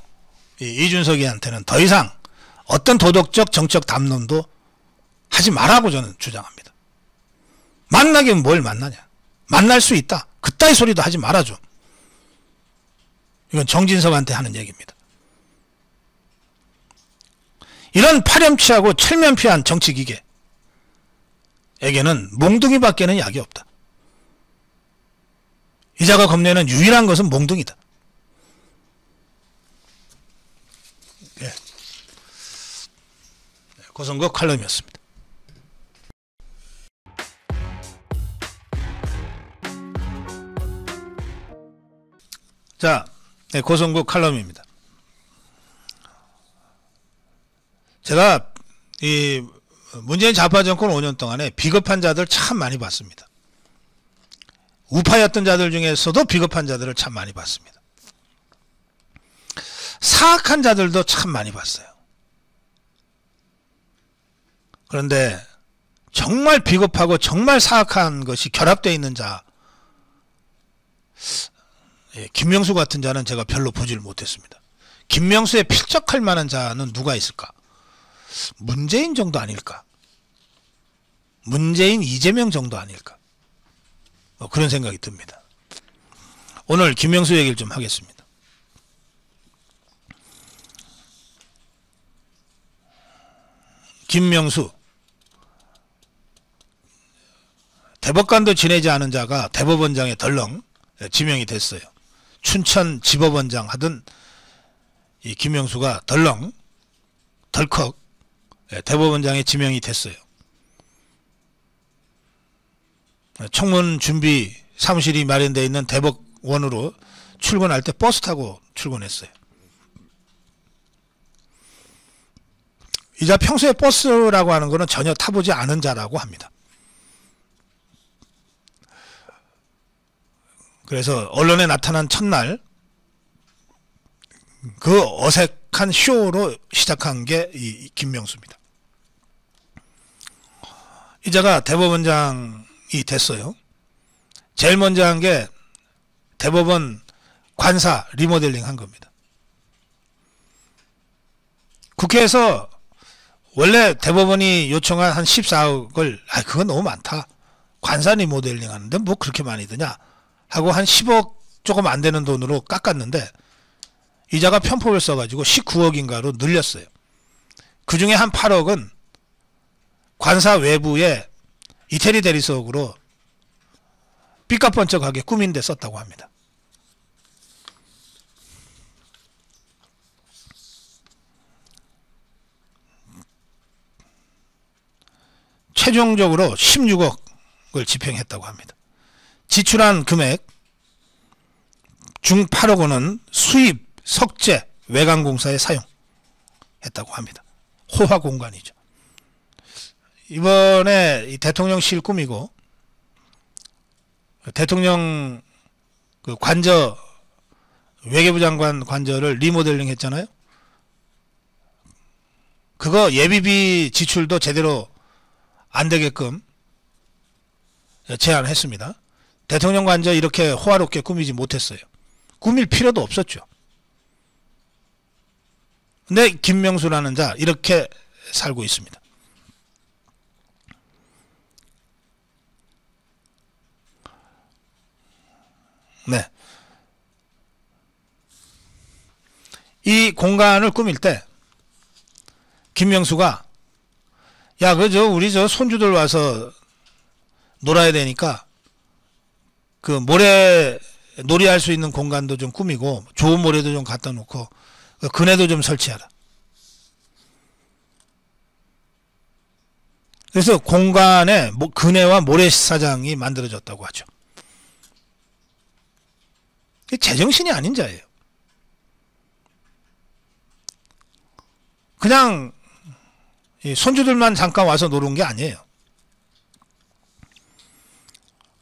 이준석이한테는 더 이상 어떤 도덕적 정적 담론도 하지 말라고 저는 주장합니다. 만나기면 뭘 만나냐. 만날 수 있다. 그따위 소리도 하지 말아줘. 이건 정진석한테 하는 얘기입니다. 이런 파렴치하고 철면피한 정치기계에게는 몽둥이밖에는 약이 없다. 이자가 겁내는 유일한 것은 몽둥이다. 예. 고성국 칼럼이었습니다. 자, 네, 고성국 칼럼입니다. 제가 이 문재인 좌파 정권 5년 동안에 비겁한 자들 참 많이 봤습니다. 우파였던 자들 중에서도 비겁한 자들을 참 많이 봤습니다. 사악한 자들도 참 많이 봤어요. 그런데 정말 비겁하고 정말 사악한 것이 결합되어 있는 자, 김명수 같은 자는 제가 별로 보지를 못했습니다. 김명수에 필적할 만한 자는 누가 있을까? 문재인 정도 아닐까? 문재인, 이재명 정도 아닐까? 그런 생각이 듭니다. 오늘 김명수 얘기를 좀 하겠습니다. 김명수, 대법관도 지내지 않은 자가 대법원장에 덜렁 지명이 됐어요. 춘천 지법원장 하던 이 김명수가 덜렁 덜컥 대법원장에 지명이 됐어요. 청문 준비 사무실이 마련되어 있는 대법원으로 출근할 때 버스 타고 출근했어요. 이자 평소에 버스라고 하는 것은 전혀 타보지 않은 자라고 합니다. 그래서 언론에 나타난 첫날 그 어색한 쇼로 시작한 게 이 김명수입니다. 이자가 대법원장이 됐어요. 제일 먼저 한 게 대법원 관사 리모델링 한 겁니다. 국회에서 원래 대법원이 요청한 한 14억을 그건 너무 많다. 관사 리모델링 하는데 뭐 그렇게 많이 드냐 하고 한 10억 조금 안 되는 돈으로 깎았는데 이자가 편법을 써가지고 19억인가로 늘렸어요. 그 중에 한 8억은 관사 외부에 이태리 대리석으로 삐까뻔쩍하게 꾸민 데 썼다고 합니다. 최종적으로 16억을 집행했다고 합니다. 지출한 금액 중 8억 원은 수입, 석재, 외관공사에 사용했다고 합니다. 호화공간이죠. 이번에 이 대통령실 꾸미고 대통령 그 관저, 외교부 장관 관저를 리모델링 했잖아요. 그거 예비비 지출도 제대로 안 되게끔 제안했습니다. 대통령 관저 이렇게 호화롭게 꾸미지 못했어요. 꾸밀 필요도 없었죠. 근데 김명수라는 자 이렇게 살고 있습니다. 네. 이 공간을 꾸밀 때 김명수가 야, 우리 손주들 와서 놀아야 되니까 그 모래 놀이할 수 있는 공간도 좀 꾸미고 좋은 모래도 좀 갖다 놓고 그네도 좀 설치하라. 그래서 공간에 그네와 모래사장이 만들어졌다고 하죠. 제정신이 아닌 자예요. 그냥 손주들만 잠깐 와서 노는 게 아니에요.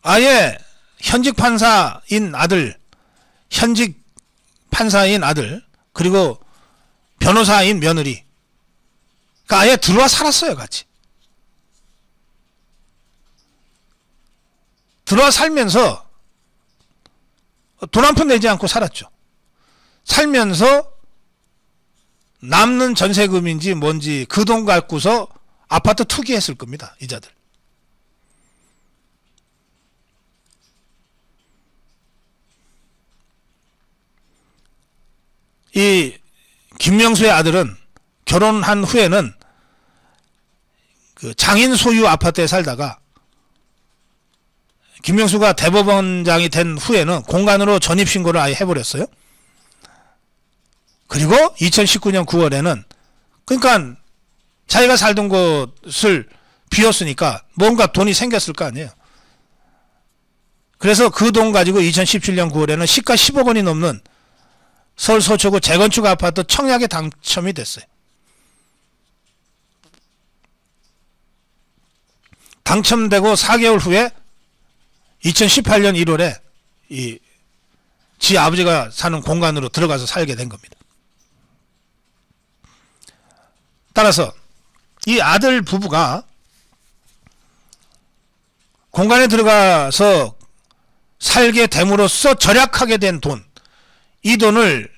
아예 현직 판사인 아들, 그리고 변호사인 며느리, 그러니까 아예 들어와 살았어요, 같이. 들어와 살면서 돈 한 푼 내지 않고 살았죠. 살면서 남는 전세금인지 뭔지 그 돈 갖고서 아파트 투기했을 겁니다, 이자들. 이 김명수의 아들은 결혼한 후에는 그 장인 소유 아파트에 살다가 김명수가 대법원장이 된 후에는 공간으로 전입신고를 아예 해버렸어요. 그리고 2019년 9월에는 그러니까 자기가 살던 곳을 비웠으니까 뭔가 돈이 생겼을 거 아니에요. 그래서 그 돈 가지고 2017년 9월에는 시가 10억 원이 넘는 서울 서초구 재건축 아파트 청약에 당첨이 됐어요. 당첨되고 4개월 후에 2018년 1월에 지 아버지가 사는 공간으로 들어가서 살게 된 겁니다. 따라서 이 아들 부부가 공간에 들어가서 살게 됨으로써 절약하게 된 돈, 이 돈을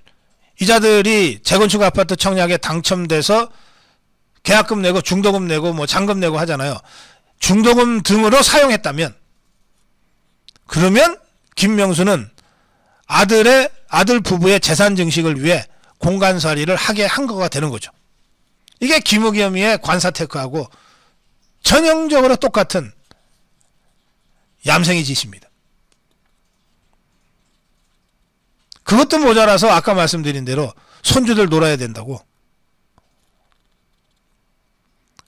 이자들이 재건축 아파트 청약에 당첨돼서 계약금 내고 중도금 내고 뭐 잔금 내고 하잖아요. 중도금 등으로 사용했다면, 그러면 김명수는 아들 부부의 재산 증식을 위해 공간살이를 하게 한 거가 되는 거죠. 이게 김우기 혐의의 관사테크하고 전형적으로 똑같은 얌생이 짓입니다. 그것도 모자라서 아까 말씀드린 대로 손주들 놀아야 된다고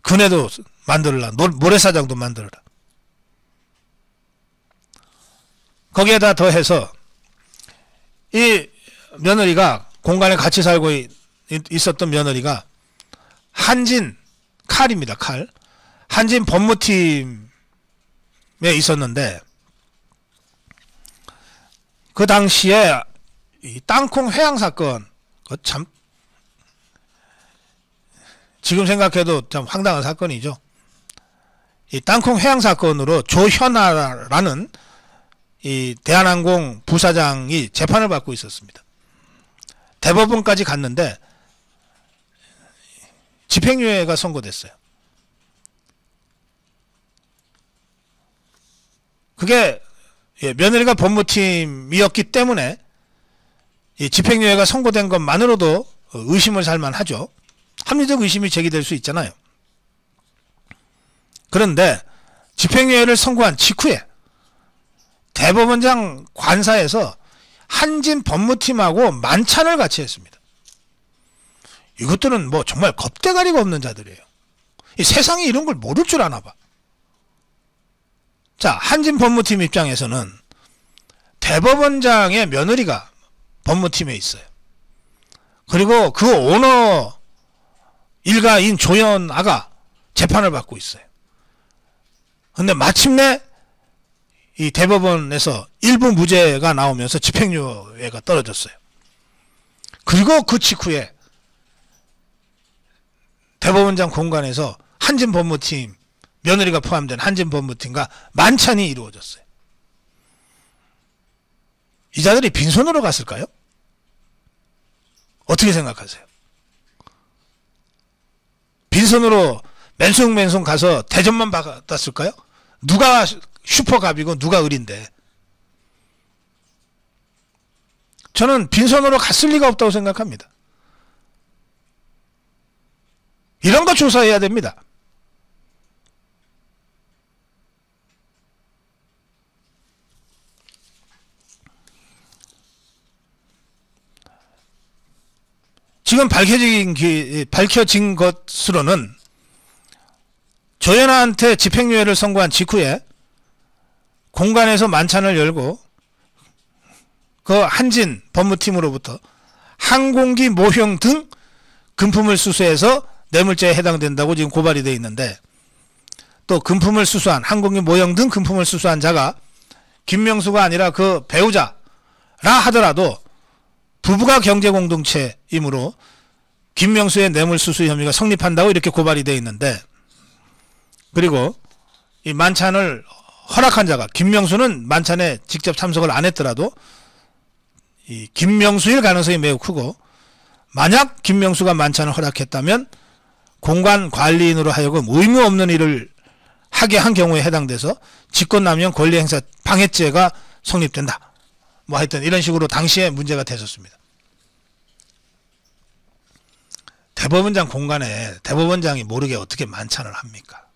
그네도 만들어라, 모래사장도 만들어라. 거기에다 더해서 이 며느리가 공간에 같이 살고 있었던 며느리가 한진 칼입니다. 칼. 한진 법무팀에 있었는데 그 당시에 이 땅콩 회항 사건, 참 지금 생각해도 참 황당한 사건이죠. 이 땅콩 회항 사건으로 조현아라는 이 대한항공 부사장이 재판을 받고 있었습니다. 대법원까지 갔는데 집행유예가 선고됐어요. 그게 며느리가 법무팀이었기 때문에 이 집행유예가 선고된 것만으로도 의심을 살 만하죠. 합리적 의심이 제기될 수 있잖아요. 그런데 집행유예를 선고한 직후에 대법원장 관사에서 한진 법무팀하고 만찬을 같이 했습니다. 이것들은 뭐 정말 겁대가리가 없는 자들이에요. 이 세상에 이런 걸 모를 줄 아나 봐. 자, 한진 법무팀 입장에서는 대법원장의 며느리가 법무팀에 있어요. 그리고 그 오너 일가인 조연아가 재판을 받고 있어요. 근데 마침내 이 대법원에서 일부 무죄가 나오면서 집행유예가 떨어졌어요. 그리고 그 직후에 대법원장 공간에서 한진법무팀, 며느리가 포함된 한진법무팀과 만찬이 이루어졌어요. 이 자들이 빈손으로 갔을까요? 어떻게 생각하세요? 빈손으로 맨송맨송 가서 대접만 받았을까요? 누가 슈퍼갑이고 누가 을인데. 저는 빈손으로 갔을 리가 없다고 생각합니다. 이런 거 조사해야 됩니다. 지금 밝혀진 것으로는 조현아한테 집행유예를 선고한 직후에 공간에서 만찬을 열고 그 한진 법무팀으로부터 항공기 모형 등 금품을 수수해서 뇌물죄에 해당된다고 지금 고발이 되어 있는데, 또 금품을 수수한, 항공기 모형 등 금품을 수수한 자가 김명수가 아니라 그 배우자라 하더라도 부부가 경제공동체이므로 김명수의 뇌물수수 혐의가 성립한다고 이렇게 고발이 되어 있는데, 그리고 이 만찬을 허락한 자가, 김명수는 만찬에 직접 참석을 안 했더라도 이 김명수일 가능성이 매우 크고, 만약 김명수가 만찬을 허락했다면 공간 관리인으로 하여금 의무 없는 일을 하게 한 경우에 해당돼서 직권남용 권리행사 방해죄가 성립된다. 뭐 하여튼 이런 식으로 당시에 문제가 됐었습니다. 대법원장 공간에 대법원장이 모르게 어떻게 만찬을 합니까?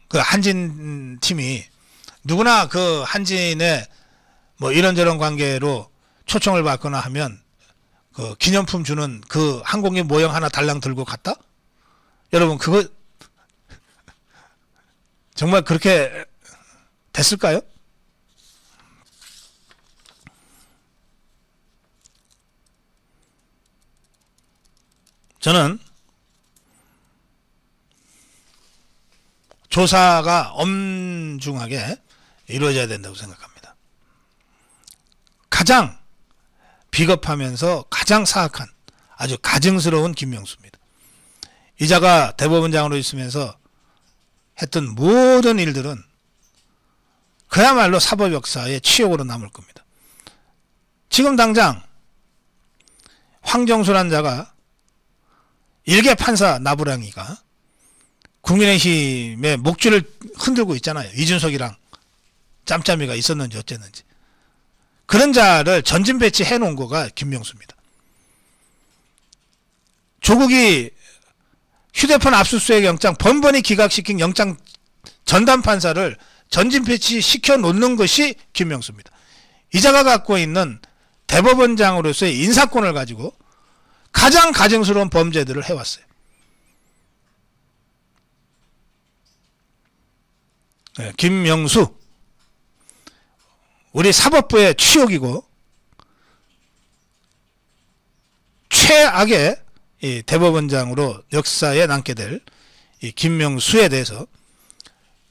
그 한진 팀이 누구나 그 한진의 뭐 이런저런 관계로 초청을 받거나 하면 그 기념품 주는 그 항공기 모형 하나 달랑 들고 갔다? 여러분 그거 정말 그렇게 됐을까요? 저는 조사가 엄중하게 이루어져야 된다고 생각합니다. 가장 비겁하면서 가장 사악한 아주 가증스러운 김명수입니다. 이자가 대법원장으로 있으면서 했던 모든 일들은 그야말로 사법 역사의 치욕으로 남을 겁니다. 지금 당장 황정수란 자가 일개 판사 나부랑이가 국민의힘의 목줄을 흔들고 있잖아요. 이준석이랑 짬짬이가 있었는지 어쨌는지. 그런 자를 전진 배치해 놓은 거가 김명수입니다. 조국이 휴대폰 압수수색 영장 번번이 기각시킨 영장 전담 판사를 전진 배치시켜 놓는 것이 김명수입니다. 이자가 갖고 있는 대법원장으로서의 인사권을 가지고 가장 가증스러운 범죄들을 해왔어요. 네, 김명수, 우리 사법부의 치욕이고 최악의 이 대법원장으로 역사에 남게 될 이 김명수에 대해서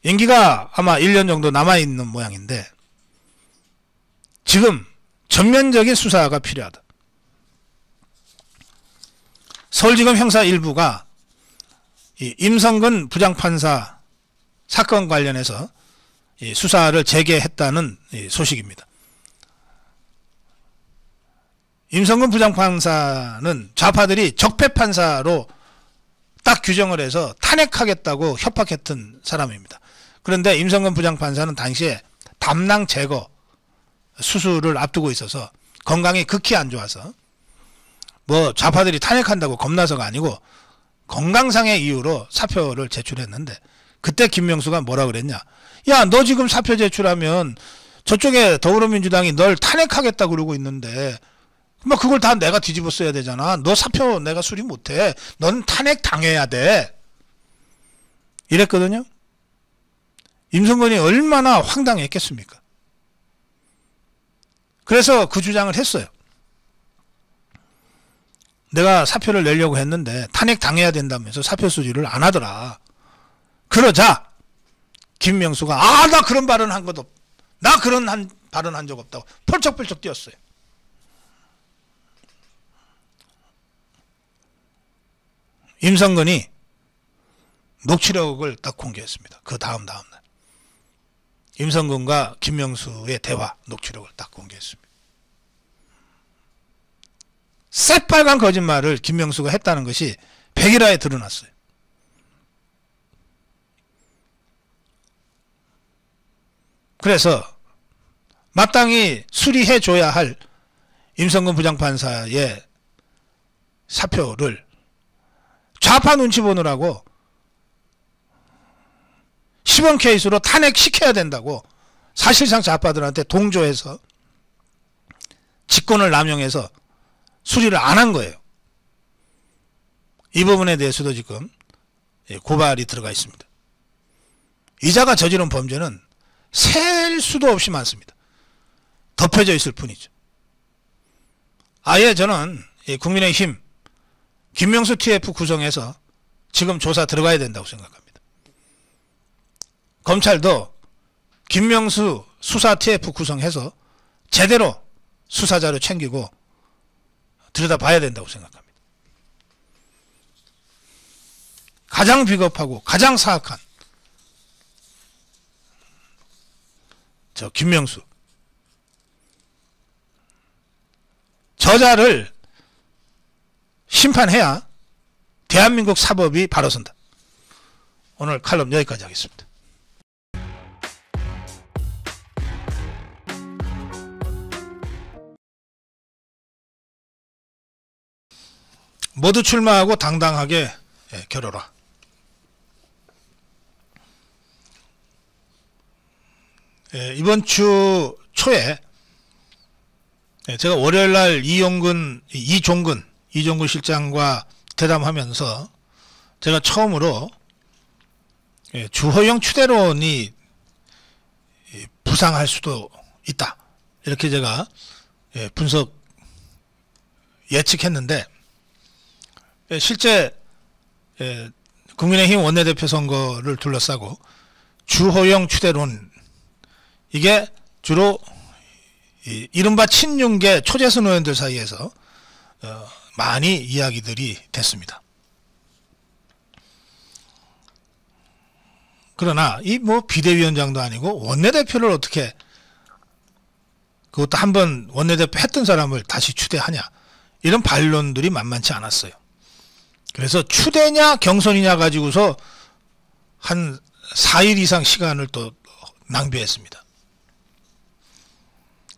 임기가 아마 1년 정도 남아있는 모양인데 지금 전면적인 수사가 필요하다. 서울지검 형사 1부가 이 임성근 부장판사 사건 관련해서 이 수사를 재개했다는 이 소식입니다. 임성근 부장판사는 좌파들이 적폐판사로 딱 규정을 해서 탄핵하겠다고 협박했던 사람입니다. 그런데 임성근 부장판사는 당시에 담낭 제거 수술을 앞두고 있어서 건강이 극히 안 좋아서 뭐 좌파들이 탄핵한다고 겁나서가 아니고 건강상의 이유로 사표를 제출했는데, 그때 김명수가 뭐라 그랬냐? 야, 너 지금 사표 제출하면 저쪽에 더불어민주당이 널 탄핵하겠다 그러고 있는데 뭐 그걸 다 내가 뒤집어 써야 되잖아. 너 사표 내가 수리 못해. 넌 탄핵 당해야 돼. 이랬거든요. 임성근이 얼마나 황당했겠습니까? 그래서 그 주장을 했어요. 내가 사표를 내려고 했는데 탄핵 당해야 된다면서 사표 수리를 안 하더라. 그러자 김명수가 나 그런 발언 한 것 없. 나 그런 발언 한 적 없다고 펄쩍펄쩍 뛰었어요. 임성근이 녹취록을 딱 공개했습니다. 그 다음날 임성근과 김명수의 대화 녹취록을 딱 공개했습니다. 새빨간 거짓말을 김명수가 했다는 것이 백일화에 드러났어요. 그래서 마땅히 수리해줘야 할 임성근 부장판사의 사표를 좌파 눈치 보느라고 시범 케이스로 탄핵시켜야 된다고 사실상 좌파들한테 동조해서 직권을 남용해서 수리를 안 한 거예요. 이 부분에 대해서도 지금 고발이 들어가 있습니다. 이자가 저지른 범죄는 셀 수도 없이 많습니다. 덮여져 있을 뿐이죠. 아예 저는 국민의힘 김명수 TF 구성해서 지금 조사 들어가야 된다고 생각합니다. 검찰도 김명수 수사 TF 구성해서 제대로 수사자료 챙기고 들여다봐야 된다고 생각합니다. 가장 비겁하고 가장 사악한 저 김명수 저자를 심판해야 대한민국 사법이 바로 선다. 오늘 칼럼 여기까지 하겠습니다. 모두 출마하고 당당하게 겨뤄라. 이번 주 초에 제가 월요일날 이종근 실장과 대담하면서 제가 처음으로 주호영 추대론이 부상할 수도 있다. 이렇게 제가 분석 예측했는데 실제 국민의힘 원내대표 선거를 둘러싸고 주호영 추대론 이게 주로 이른바 친윤계 초재선 의원들 사이에서 많이 이야기들이 됐습니다. 그러나 이 비대위원장도 아니고 원내대표를 어떻게 그것도 한번 원내대표 했던 사람을 다시 추대하냐 이런 반론들이 만만치 않았어요. 그래서 추대냐 경선이냐 가지고서 한 4일 이상 시간을 또 낭비했습니다.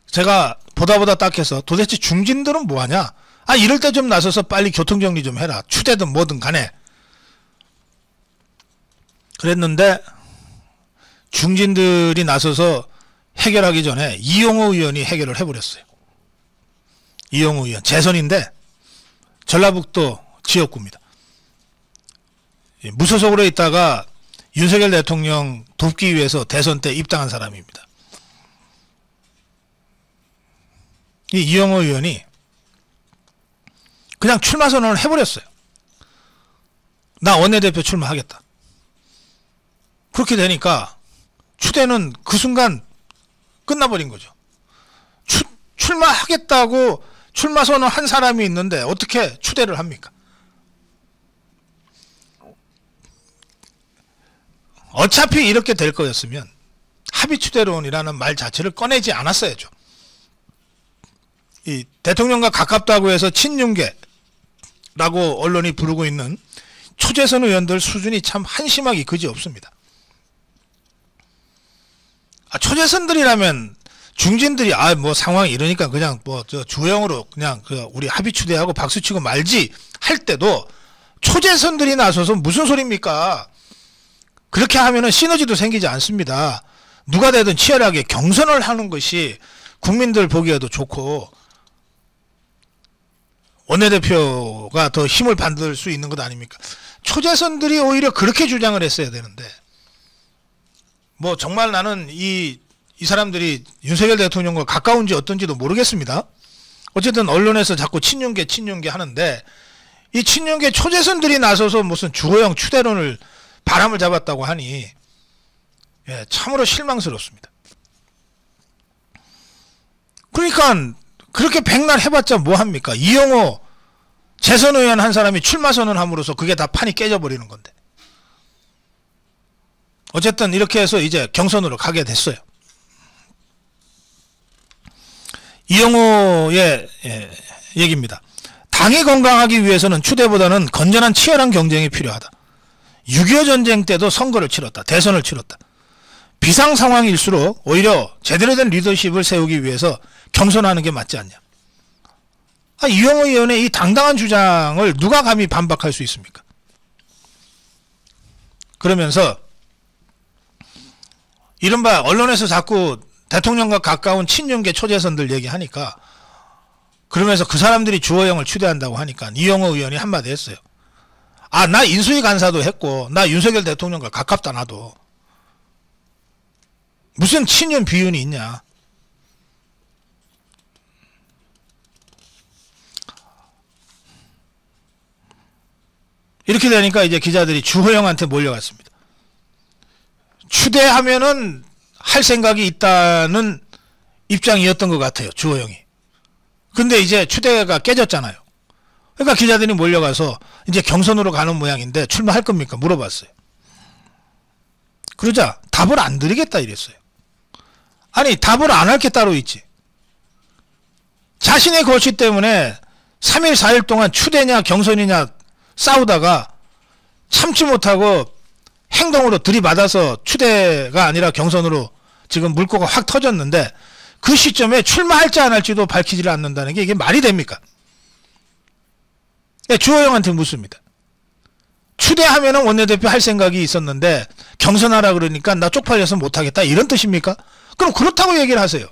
제가 보다 딱해서 도대체 중진들은 뭐하냐? 이럴 때 좀 나서서 빨리 교통정리 좀 해라. 추대든 뭐든 간에. 그랬는데 중진들이 나서서 해결하기 전에 이용호 의원이 해결을 해버렸어요. 이용호 의원 재선인데 전라북도 지역구입니다. 무소속으로 있다가 윤석열 대통령 돕기 위해서 대선 때 입당한 사람입니다. 이 이용호 의원이 그냥 출마 선언을 해버렸어요. 나 원내대표 출마하겠다. 그렇게 되니까 추대는 그 순간 끝나버린 거죠. 출마하겠다고 출마 선언한 사람이 있는데 어떻게 추대를 합니까? 어차피 이렇게 될 거였으면 합의추대론이라는 말 자체를 꺼내지 않았어야죠. 이 대통령과 가깝다고 해서 친윤계라고 언론이 부르고 있는 초재선 의원들 수준이 참 한심하기 그지없습니다. 초재선들이라면 중진들이 상황이 이러니까 그냥 주호영으로 그냥 우리 합의추대하고 박수치고 말지 할 때도 초재선들이 나서서 무슨 소리입니까? 그렇게 하면은 시너지도 생기지 않습니다. 누가 되든 치열하게 경선을 하는 것이 국민들 보기에도 좋고 원내대표가 더 힘을 받을 수 있는 것 아닙니까? 초재선들이 오히려 그렇게 주장을 했어야 되는데 정말 나는 이 사람들이 윤석열 대통령과 가까운지 어떤지도 모르겠습니다. 어쨌든 언론에서 자꾸 친윤계 하는데 이 친윤계 초재선들이 나서서 무슨 주호영 추대론을 바람을 잡았다고 하니 참으로 실망스럽습니다. 그러니까 그렇게 백날 해봤자 뭐합니까? 이용호 재선 의원 한 사람이 출마 선언함으로써 그게 다 판이 깨져버리는 건데. 어쨌든 이렇게 해서 이제 경선으로 가게 됐어요. 이영호의 얘기입니다. 당이 건강하기 위해서는 추대보다는 건전한 치열한 경쟁이 필요하다. 6.25 전쟁 때도 선거를 치렀다. 대선을 치렀다. 비상 상황일수록 오히려 제대로 된 리더십을 세우기 위해서 경선하는 게 맞지 않냐. 이영호 의원의 이 당당한 주장을 누가 감히 반박할 수 있습니까? 그러면서 이른바 언론에서 자꾸 대통령과 가까운 친윤계 초재선들 얘기하니까, 그러면서 그 사람들이 주호영을 추대한다고 하니까 이영호 의원이 한마디 했어요. 나 인수위 간사도 했고 나 윤석열 대통령과 가깝다. 나도 무슨 친윤 비윤이 있냐. 이렇게 되니까 이제 기자들이 주호영한테 몰려갔습니다. 추대하면은 할 생각이 있다는 입장이었던 것 같아요, 주호영이. 근데 이제 추대가 깨졌잖아요. 그러니까 기자들이 몰려가서 이제 경선으로 가는 모양인데 출마할 겁니까? 물어봤어요. 그러자 답을 안 드리겠다 이랬어요. 아니, 답을 안 할 게 따로 있지. 자신의 거취 때문에 3일 4일 동안 추대냐 경선이냐 싸우다가 참지 못하고 행동으로 들이받아서 추대가 아니라 경선으로 지금 물꼬가 확 터졌는데, 그 시점에 출마할지 안 할지도 밝히지를 않는다는 게 이게 말이 됩니까? 주호영한테 묻습니다. 추대하면은 원내대표 할 생각이 있었는데 경선하라 그러니까 나 쪽팔려서 못하겠다, 이런 뜻입니까? 그럼 그렇다고 얘기를 하세요.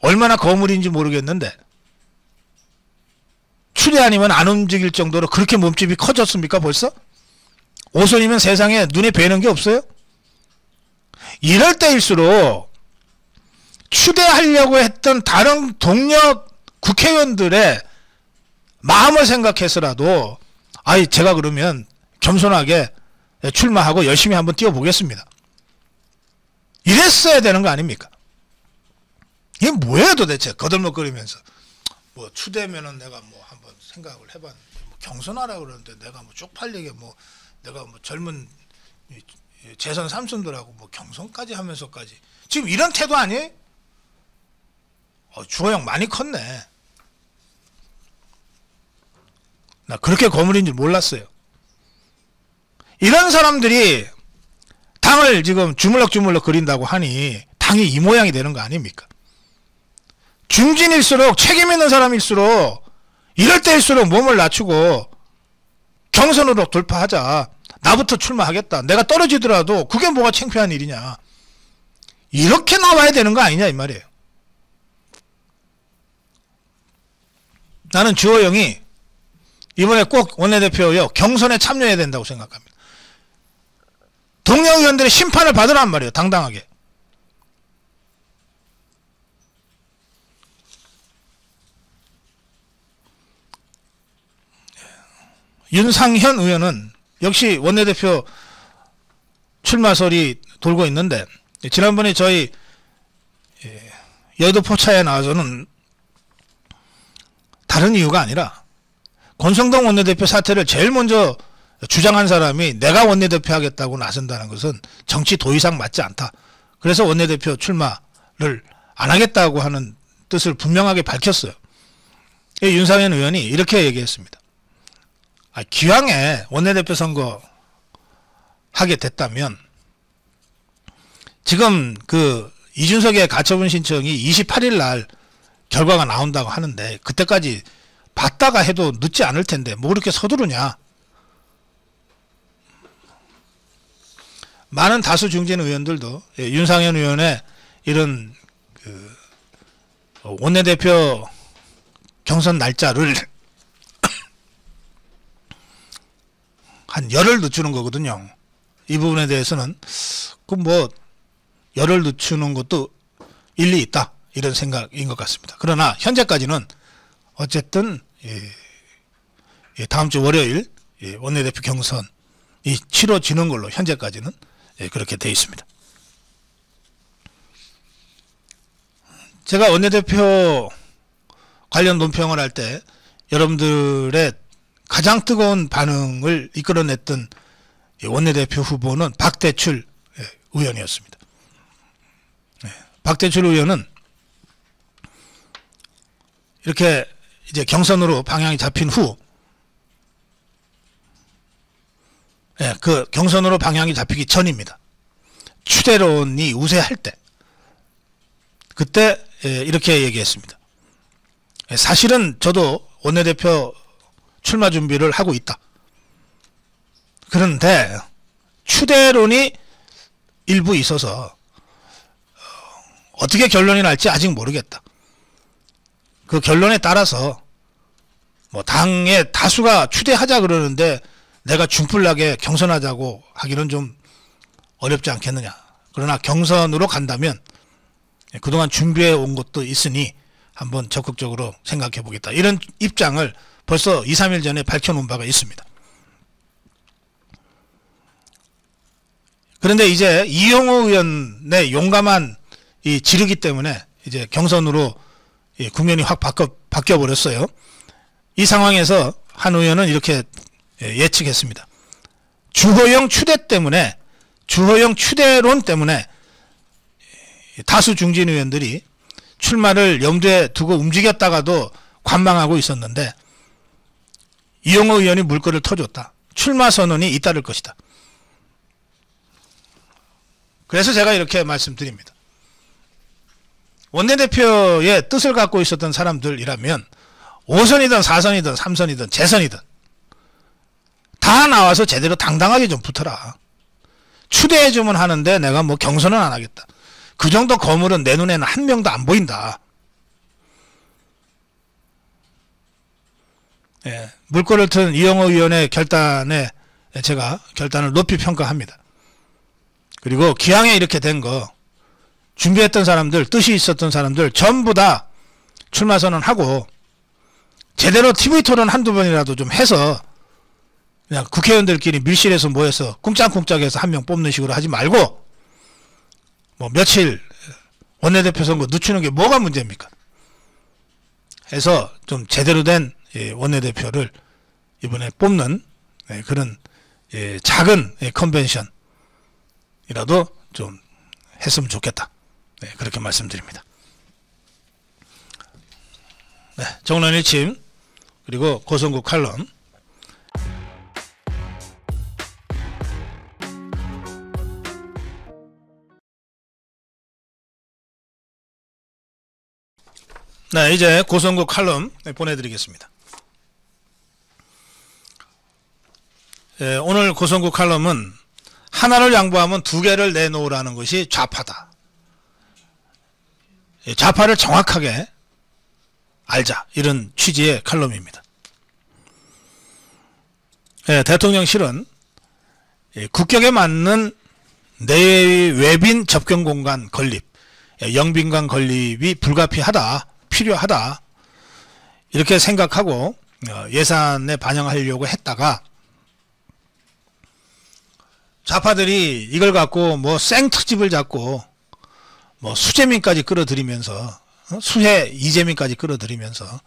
얼마나 거물인지 모르겠는데 추대 아니면 안 움직일 정도로 그렇게 몸집이 커졌습니까 벌써? 오선이면 세상에 눈에 뵈는 게 없어요? 이럴 때일수록 추대하려고 했던 다른 동료 국회의원들의 마음을 생각해서라도 제가 그러면 겸손하게 출마하고 열심히 한번 뛰어보겠습니다, 이랬어야 되는 거 아닙니까? 이게 뭐예요 도대체? 거들먹거리면서 뭐 추대면은 내가 뭐 한번 생각을 해봤는데 뭐 경선하라 그러는데 내가 뭐 쪽팔리게 뭐 내가 뭐 젊은 재선 삼촌들하고 뭐 경선까지 하면서까지 지금 이런 태도 아니에요? 주호영 많이 컸네. 나 그렇게 거물인 줄 몰랐어요. 이런 사람들이 당을 지금 주물럭주물럭 거린다고 하니 당이 이 모양이 되는 거 아닙니까? 중진일수록 책임 있는 사람일수록 이럴 때일수록 몸을 낮추고 경선으로 돌파하자. 나부터 출마하겠다. 내가 떨어지더라도 그게 뭐가 창피한 일이냐. 이렇게 나와야 되는 거 아니냐 이 말이에요. 나는 주호영이 이번에 꼭 원내대표요 경선에 참여해야 된다고 생각합니다. 동료 의원들의 심판을 받으란 말이에요. 당당하게. 윤상현 의원은 역시 원내대표 출마설이 돌고 있는데, 지난번에 저희 여의도 포차에 나와서는 다른 이유가 아니라 권성동 원내대표 사퇴를 제일 먼저 주장한 사람이 내가 원내대표 하겠다고 나선다는 것은 정치 도의상 맞지 않다. 그래서 원내대표 출마를 안 하겠다고 하는 뜻을 분명하게 밝혔어요. 윤상현 의원이 이렇게 얘기했습니다. 기왕에 원내대표 선거 하게 됐다면 지금 그 이준석의 가처분 신청이 28일 날 결과가 나온다고 하는데 그때까지 봤다가 해도 늦지 않을 텐데 뭐 그렇게 서두르냐. 많은 다수 중진 의원들도 윤상현 의원의 이런 그 원내대표 경선 날짜를 한 열흘 늦추는 거거든요. 이 부분에 대해서는 그 뭐 열흘 늦추는 것도 일리 있다 이런 생각인 것 같습니다. 그러나 현재까지는 어쨌든 다음 주 월요일 원내대표 경선이 치러지는 걸로 현재까지는 그렇게 되어 있습니다. 제가 원내대표 관련 논평을 할 때 여러분들의 가장 뜨거운 반응을 이끌어냈던 원내대표 후보는 박대출 의원이었습니다. 박대출 의원은 이렇게 이제 경선으로 방향이 잡힌 후, 그 경선으로 방향이 잡히기 전입니다. 추대론이 우세할 때, 그때 이렇게 얘기했습니다. 사실은 저도 원내대표 출마 준비를 하고 있다. 그런데 추대론이 일부 있어서 어떻게 결론이 날지 아직 모르겠다. 그 결론에 따라서 뭐 당의 다수가 추대하자 그러는데 내가 중풀나게 경선하자고 하기는 좀 어렵지 않겠느냐. 그러나 경선으로 간다면 그동안 준비해 온 것도 있으니 한번 적극적으로 생각해 보겠다. 이런 입장을 벌써 2, 3일 전에 밝혀놓은 바가 있습니다. 그런데 이제 이용호 의원의 용감한 이 지르기 때문에 이제 경선으로 국면이 확 바뀌어 버렸어요. 이 상황에서 한 의원은 이렇게 예측했습니다. 주호영 추대론 때문에 다수 중진 의원들이 출마를 염두에 두고 움직였다가도 관망하고 있었는데 이용호 의원이 물꼬를 터줬다. 출마 선언이 잇따를 것이다. 그래서 제가 이렇게 말씀드립니다. 원내대표의 뜻을 갖고 있었던 사람들이라면 5선이든 4선이든 3선이든 재선이든 다 나와서 제대로 당당하게 좀 붙어라. 추대해주면 하는데 내가 뭐 경선은 안 하겠다. 그 정도 거물은 내 눈에는 한 명도 안 보인다. 물꼬를 튼 이용호 의원의 결단에 제가 결단을 높이 평가합니다. 그리고 기왕에 이렇게 된 거 준비했던 사람들, 뜻이 있었던 사람들 전부 다 출마 선언하고 제대로 TV 토론 한두 번이라도 좀 해서 그냥 국회의원들끼리 밀실에서 모여서 꿍짝꿍짝해서 한 명 뽑는 식으로 하지 말고 뭐 며칠 원내대표 선거 늦추는 게 뭐가 문제입니까? 해서 좀 제대로 된 원내대표를 이번에 뽑는 그런 작은 컨벤션이라도 좀 했으면 좋겠다. 그렇게 말씀드립니다. 정론일침 그리고 고성국 칼럼. 이제 고성국 칼럼 보내드리겠습니다. 오늘 고성국 칼럼은 하나를 양보하면 두 개를 내놓으라는 것이 좌파다. 좌파를 정확하게 알자. 이런 취지의 칼럼입니다. 대통령실은 국격에 맞는 내외빈 접견 공간 건립, 영빈관 건립이 불가피하다, 필요하다. 이렇게 생각하고 예산에 반영하려고 했다가 좌파들이 이걸 갖고 뭐 생특집을 잡고 뭐 수재민까지 끌어들이면서 수해 이재민까지 끌어들이면서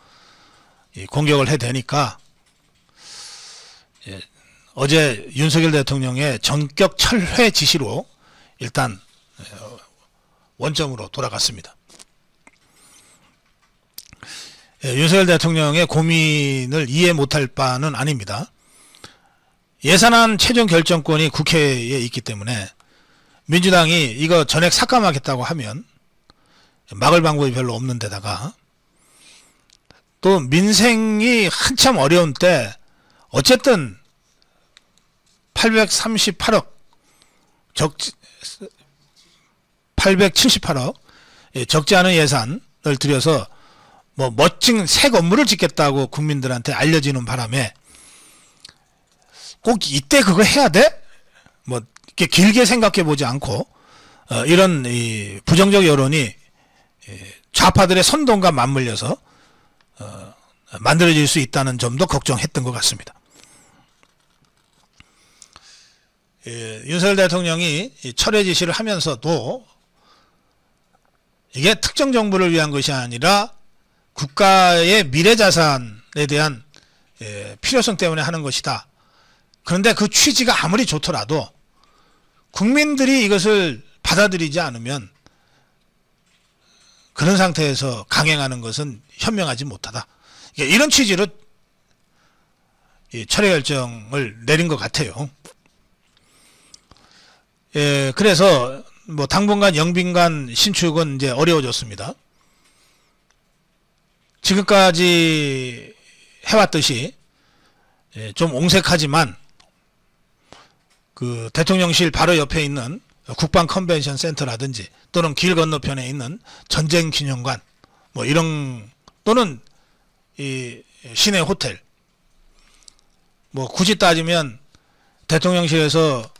공격을 해대니까 어제 윤석열 대통령의 전격 철회 지시로 일단 원점으로 돌아갔습니다. 윤석열 대통령의 고민을 이해 못할 바는 아닙니다. 예산안 최종 결정권이 국회에 있기 때문에 민주당이 이거 전액 삭감하겠다고 하면 막을 방법이 별로 없는 데다가 또 민생이 한참 어려운 때 어쨌든 838억 878억 적지 않은 예산을 들여서 뭐 멋진 새 건물을 짓겠다고 국민들한테 알려지는 바람에 꼭 이때 그거 해야 돼? 뭐 이렇게 길게 생각해 보지 않고 이런 이 부정적 여론이 좌파들의 선동과 맞물려서 만들어질 수 있다는 점도 걱정했던 것 같습니다. 윤석열 대통령이 철회 지시를 하면서도 이게 특정 정부를 위한 것이 아니라 국가의 미래 자산에 대한 필요성 때문에 하는 것이다. 그런데 그 취지가 아무리 좋더라도 국민들이 이것을 받아들이지 않으면 그런 상태에서 강행하는 것은 현명하지 못하다. 이런 취지로 철회 결정을 내린 것 같아요. 그래서 뭐 당분간 영빈관 신축은 이제 어려워졌습니다. 지금까지 해왔듯이 좀 옹색하지만 그 대통령실 바로 옆에 있는 국방 컨벤션 센터라든지 또는 길 건너편에 있는 전쟁 기념관 뭐 이런 또는 이 시내 호텔 뭐 굳이 따지면 대통령실에서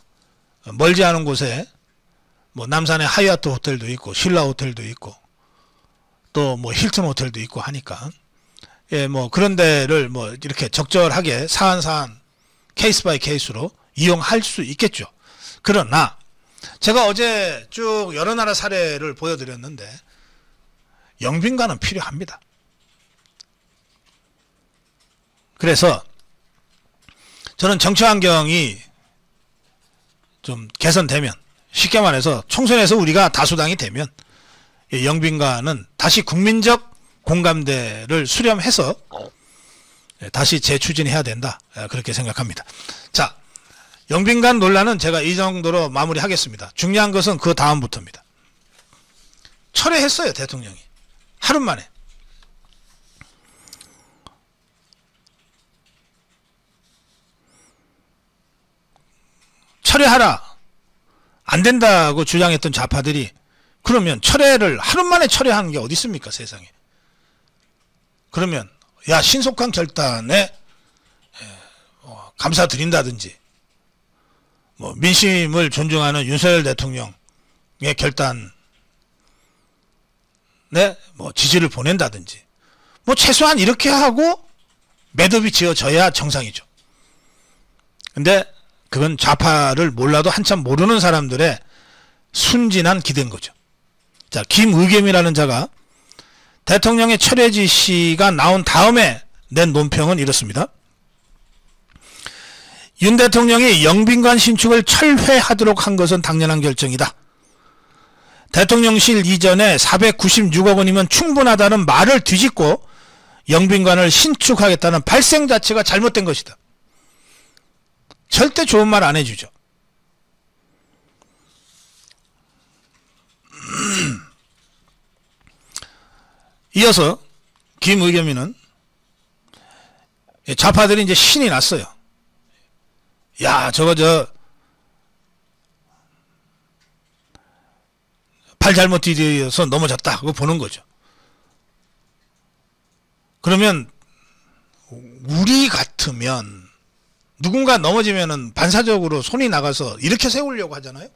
멀지 않은 곳에 뭐 남산에 하얏트 호텔도 있고 신라 호텔도 있고 또 뭐 힐튼 호텔도 있고 하니까 뭐 그런 데를 뭐 이렇게 적절하게 사안 케이스 바이 케이스로 이용할 수 있겠죠. 그러나 제가 어제 쭉 여러 나라 사례를 보여드렸는데 영빈관은 필요합니다. 그래서 저는 정치 환경이 좀 개선되면 쉽게 말해서 총선에서 우리가 다수당이 되면 영빈관은 다시 국민적 공감대를 수렴해서 다시 재추진해야 된다. 그렇게 생각합니다. 자, 영빈관 논란은 제가 이 정도로 마무리하겠습니다. 중요한 것은 그 다음부터입니다. 철회했어요, 대통령이. 하루 만에. 철회하라. 안 된다고 주장했던 좌파들이 그러면 철회를 하루 만에 철회하는 게 어디 있습니까, 세상에. 그러면 야, 신속한 결단에 감사드린다든지 뭐 민심을 존중하는 윤석열 대통령의 결단에 뭐 지지를 보낸다든지 뭐 최소한 이렇게 하고 매듭이 지어져야 정상이죠. 근데 그건 좌파를 몰라도 한참 모르는 사람들의 순진한 기대인 거죠. 자, 김의겸이라는 자가 대통령의 철회 지시가 나온 다음에 낸 논평은 이렇습니다. 윤 대통령이 영빈관 신축을 철회하도록 한 것은 당연한 결정이다. 대통령실 이전에 496억 원이면 충분하다는 말을 뒤집고 영빈관을 신축하겠다는 발생 자체가 잘못된 것이다. 절대 좋은 말 안 해주죠. 이어서 김의겸이는 좌파들이 이제 신이 났어요. 야, 저거 발 잘못 디뎌서 넘어졌다 하고 보는 거죠. 그러면 우리 같으면 누군가 넘어지면은 반사적으로 손이 나가서 이렇게 세우려고 하잖아요.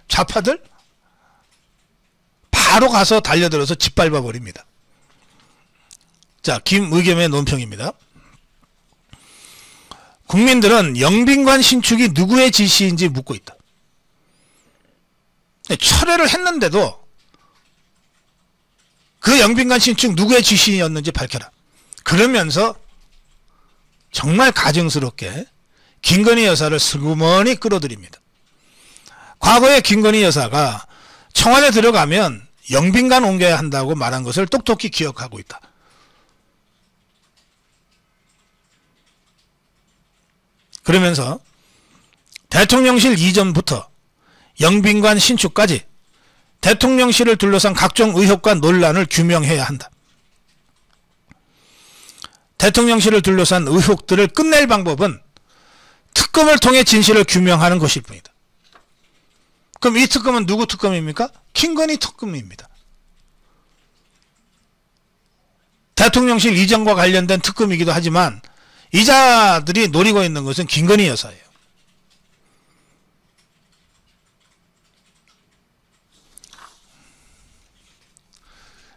좌파들 바로 가서 달려들어서 짓밟아 버립니다. 자, 김의겸의 논평입니다. 국민들은 영빈관 신축이 누구의 지시인지 묻고 있다. 철회를 했는데도 그 영빈관 신축 누구의 지시였는지 밝혀라. 그러면서 정말 가증스럽게 김건희 여사를 슬그머니 끌어들입니다. 과거에 김건희 여사가 청와대 들어가면 영빈관 옮겨야 한다고 말한 것을 똑똑히 기억하고 있다. 그러면서 대통령실 이전부터 영빈관 신축까지 대통령실을 둘러싼 각종 의혹과 논란을 규명해야 한다. 대통령실을 둘러싼 의혹들을 끝낼 방법은 특검을 통해 진실을 규명하는 것일 뿐이다. 그럼 이 특검은 누구 특검입니까? 김건희 특검입니다. 대통령실 이전과 관련된 특검이기도 하지만 이 자들이 노리고 있는 것은 김건희 여사예요.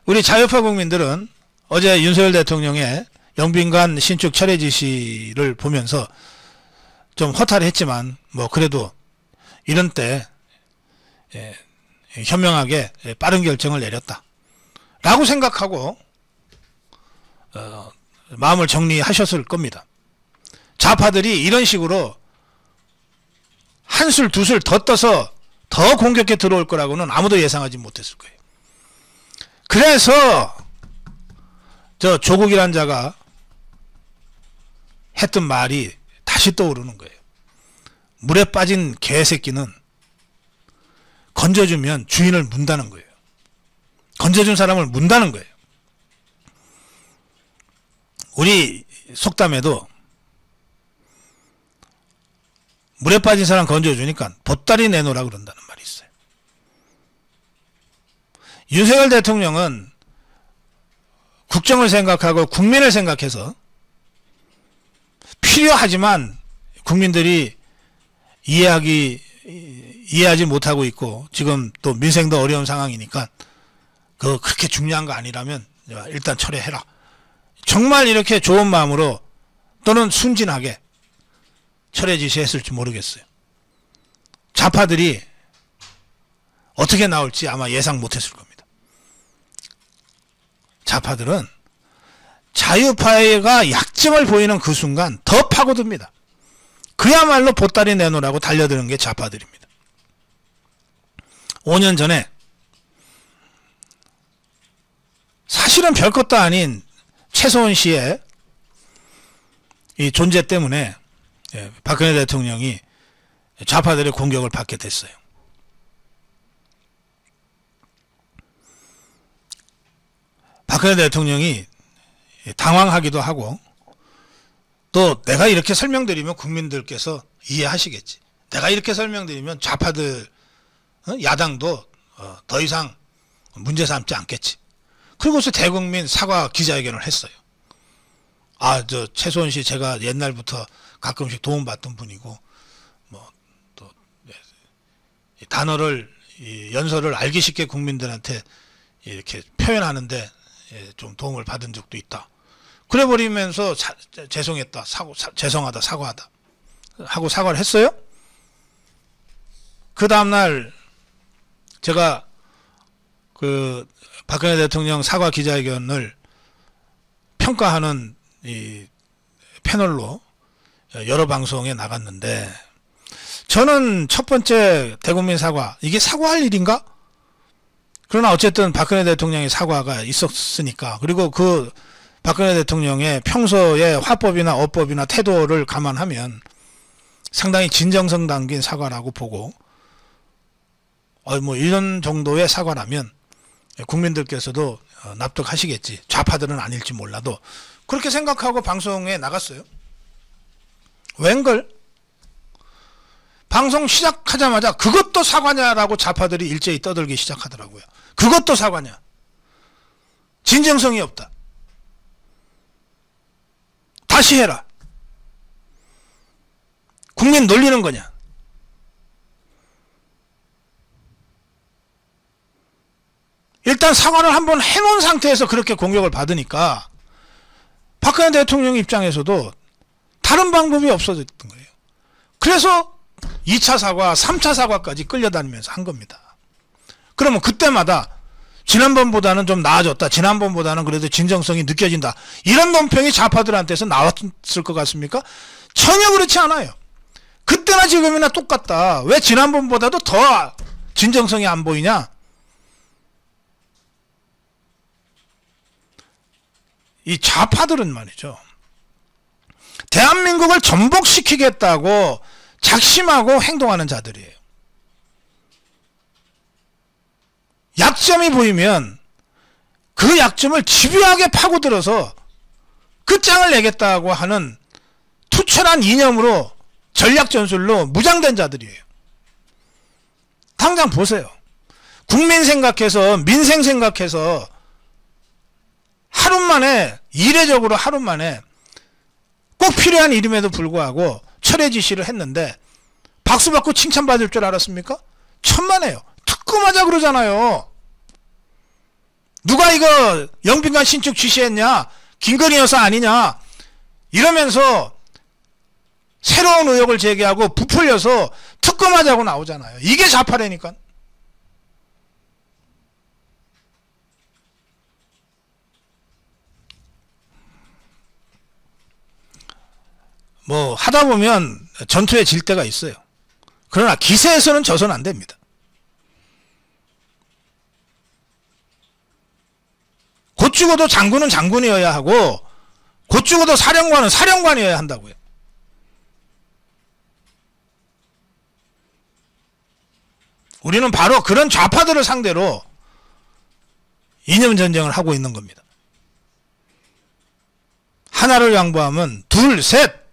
우리 자유파 국민들은 어제 윤석열 대통령의 영빈관 신축 철회 지시를 보면서 좀 허탈했지만 뭐 그래도 이런 때 현명하게 빠른 결정을 내렸다 라고 생각하고 마음을 정리하셨을 겁니다. 좌파들이 이런 식으로 한술 두술 더 떠서 더 공격해 들어올 거라고는 아무도 예상하지 못했을 거예요. 그래서 저 조국이란 자가 했던 말이 다시 떠오르는 거예요. 물에 빠진 개새끼는 건져주면 주인을 문다는 거예요. 건져준 사람을 문다는 거예요. 우리 속담에도 물에 빠진 사람 건져주니까 보따리 내놓으라 그런다는 말이 있어요. 윤석열 대통령은 국정을 생각하고 국민을 생각해서 필요하지만 국민들이 이해하지 못하고 있고 지금 또 민생도 어려운 상황이니까 그렇게 중요한 거 아니라면 일단 철회해라. 정말 이렇게 좋은 마음으로 또는 순진하게 철회 지시했을지 모르겠어요. 좌파들이 어떻게 나올지 아마 예상 못했을 겁니다. 좌파들은 자유파가 약점을 보이는 그 순간 더 파고듭니다. 그야말로 보따리 내놓으라고 달려드는 게 좌파들입니다. 5년 전에 사실은 별것도 아닌 최소원 씨의 이 존재 때문에 박근혜 대통령이 좌파들의 공격을 받게 됐어요. 박근혜 대통령이 당황하기도 하고 또 내가 이렇게 설명드리면 국민들께서 이해하시겠지. 내가 이렇게 설명드리면 좌파들 야당도 더 이상 문제 삼지 않겠지. 그리고서 대국민 사과 기자회견을 했어요. 저 최소원 씨 제가 옛날부터 가끔씩 도움받던 분이고 또 단어를 연설을 알기 쉽게 국민들한테 이렇게 표현하는데 좀 도움을 받은 적도 있다. 그래 버리면서 죄송했다, 죄송하다, 사과하다 하고 사과를 했어요. 그 다음날 제가 그 박근혜 대통령 사과 기자회견을 평가하는 이 패널로 여러 방송에 나갔는데 저는 첫 번째 대국민 사과 이게 사과할 일인가? 그러나 어쨌든 박근혜 대통령의 사과가 있었으니까 그리고 그 박근혜 대통령의 평소의 화법이나 어법이나 태도를 감안하면 상당히 진정성 담긴 사과라고 보고 뭐 이런 정도의 사과라면 국민들께서도 납득하시겠지. 좌파들은 아닐지 몰라도 그렇게 생각하고 방송에 나갔어요. 웬걸? 방송 시작하자마자 그것도 사과냐라고 좌파들이 일제히 떠들기 시작하더라고요. 그것도 사과냐? 진정성이 없다. 다시 해라. 국민 놀리는 거냐? 일단 사과를 한번 해놓은 상태에서 그렇게 공격을 받으니까 박근혜 대통령 입장에서도 다른 방법이 없어졌던 거예요. 그래서 2차 사과, 3차 사과까지 끌려다니면서 한 겁니다. 그러면 그때마다 지난번보다는 좀 나아졌다. 지난번보다는 그래도 진정성이 느껴진다. 이런 논평이 좌파들한테서 나왔을 것 같습니까? 전혀 그렇지 않아요. 그때나 지금이나 똑같다. 왜 지난번보다도 더 진정성이 안 보이냐? 이 좌파들은 말이죠. 대한민국을 전복시키겠다고 작심하고 행동하는 자들이에요. 약점이 보이면 그 약점을 집요하게 파고들어서 끝장을 내겠다고 하는 투철한 이념으로 전략전술로 무장된 자들이에요. 당장 보세요. 국민 생각해서 민생 생각해서 하루 만에 이례적으로 하루 만에 꼭 필요한 일임에도 불구하고 철회 지시를 했는데 박수받고 칭찬받을 줄 알았습니까? 천만에요. 특검하자 그러잖아요. 누가 이거 영빈관 신축 지시했냐? 김건희 여사 아니냐? 이러면서 새로운 의혹을 제기하고 부풀려서 특검하자고 나오잖아요. 이게 좌파라니까. 뭐 하다 보면 전투에 질 때가 있어요. 그러나 기세에서는 져서는 안 됩니다. 곧 죽어도 장군은 장군이어야 하고 곧 죽어도 사령관은 사령관이어야 한다고요. 우리는 바로 그런 좌파들을 상대로 이념 전쟁을 하고 있는 겁니다. 하나를 양보하면 둘, 셋,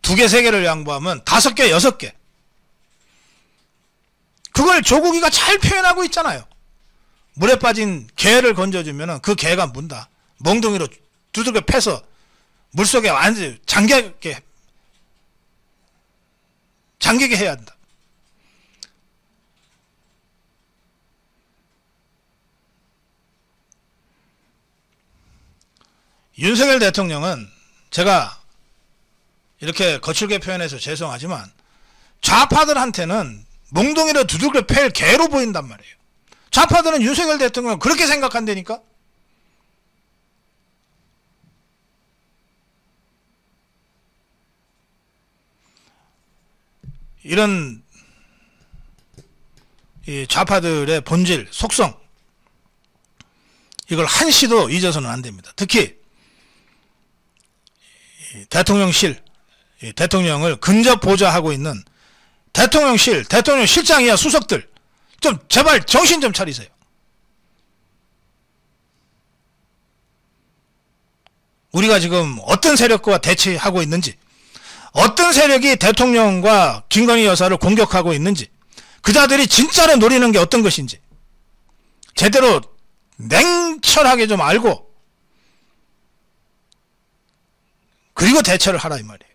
두 개, 세 개를 양보하면 다섯 개, 여섯 개. 그걸 조국이가 잘 표현하고 있잖아요. 물에 빠진 개를 건져주면 그 개가 문다. 멍둥이로 두들겨 패서 물속에 완전히 잠기게 해야 한다. 윤석열 대통령은 제가 이렇게 거칠게 표현해서 죄송하지만 좌파들한테는 몽둥이로 두들겨 팰 개로 보인단 말이에요. 좌파들은 윤석열 대통령을 그렇게 생각한다니까. 이런 이 좌파들의 본질, 속성, 이걸 한시도 잊어서는 안 됩니다. 특히 대통령실, 대통령을 근접 보좌하고 있는 대통령실, 대통령 실장 이하 수석들 좀 제발 정신 좀 차리세요. 우리가 지금 어떤 세력과 대치하고 있는지, 어떤 세력이 대통령과 김건희 여사를 공격하고 있는지, 그자들이 진짜로 노리는 게 어떤 것인지 제대로 냉철하게 좀 알고 그리고 대처를 하라 이 말이에요.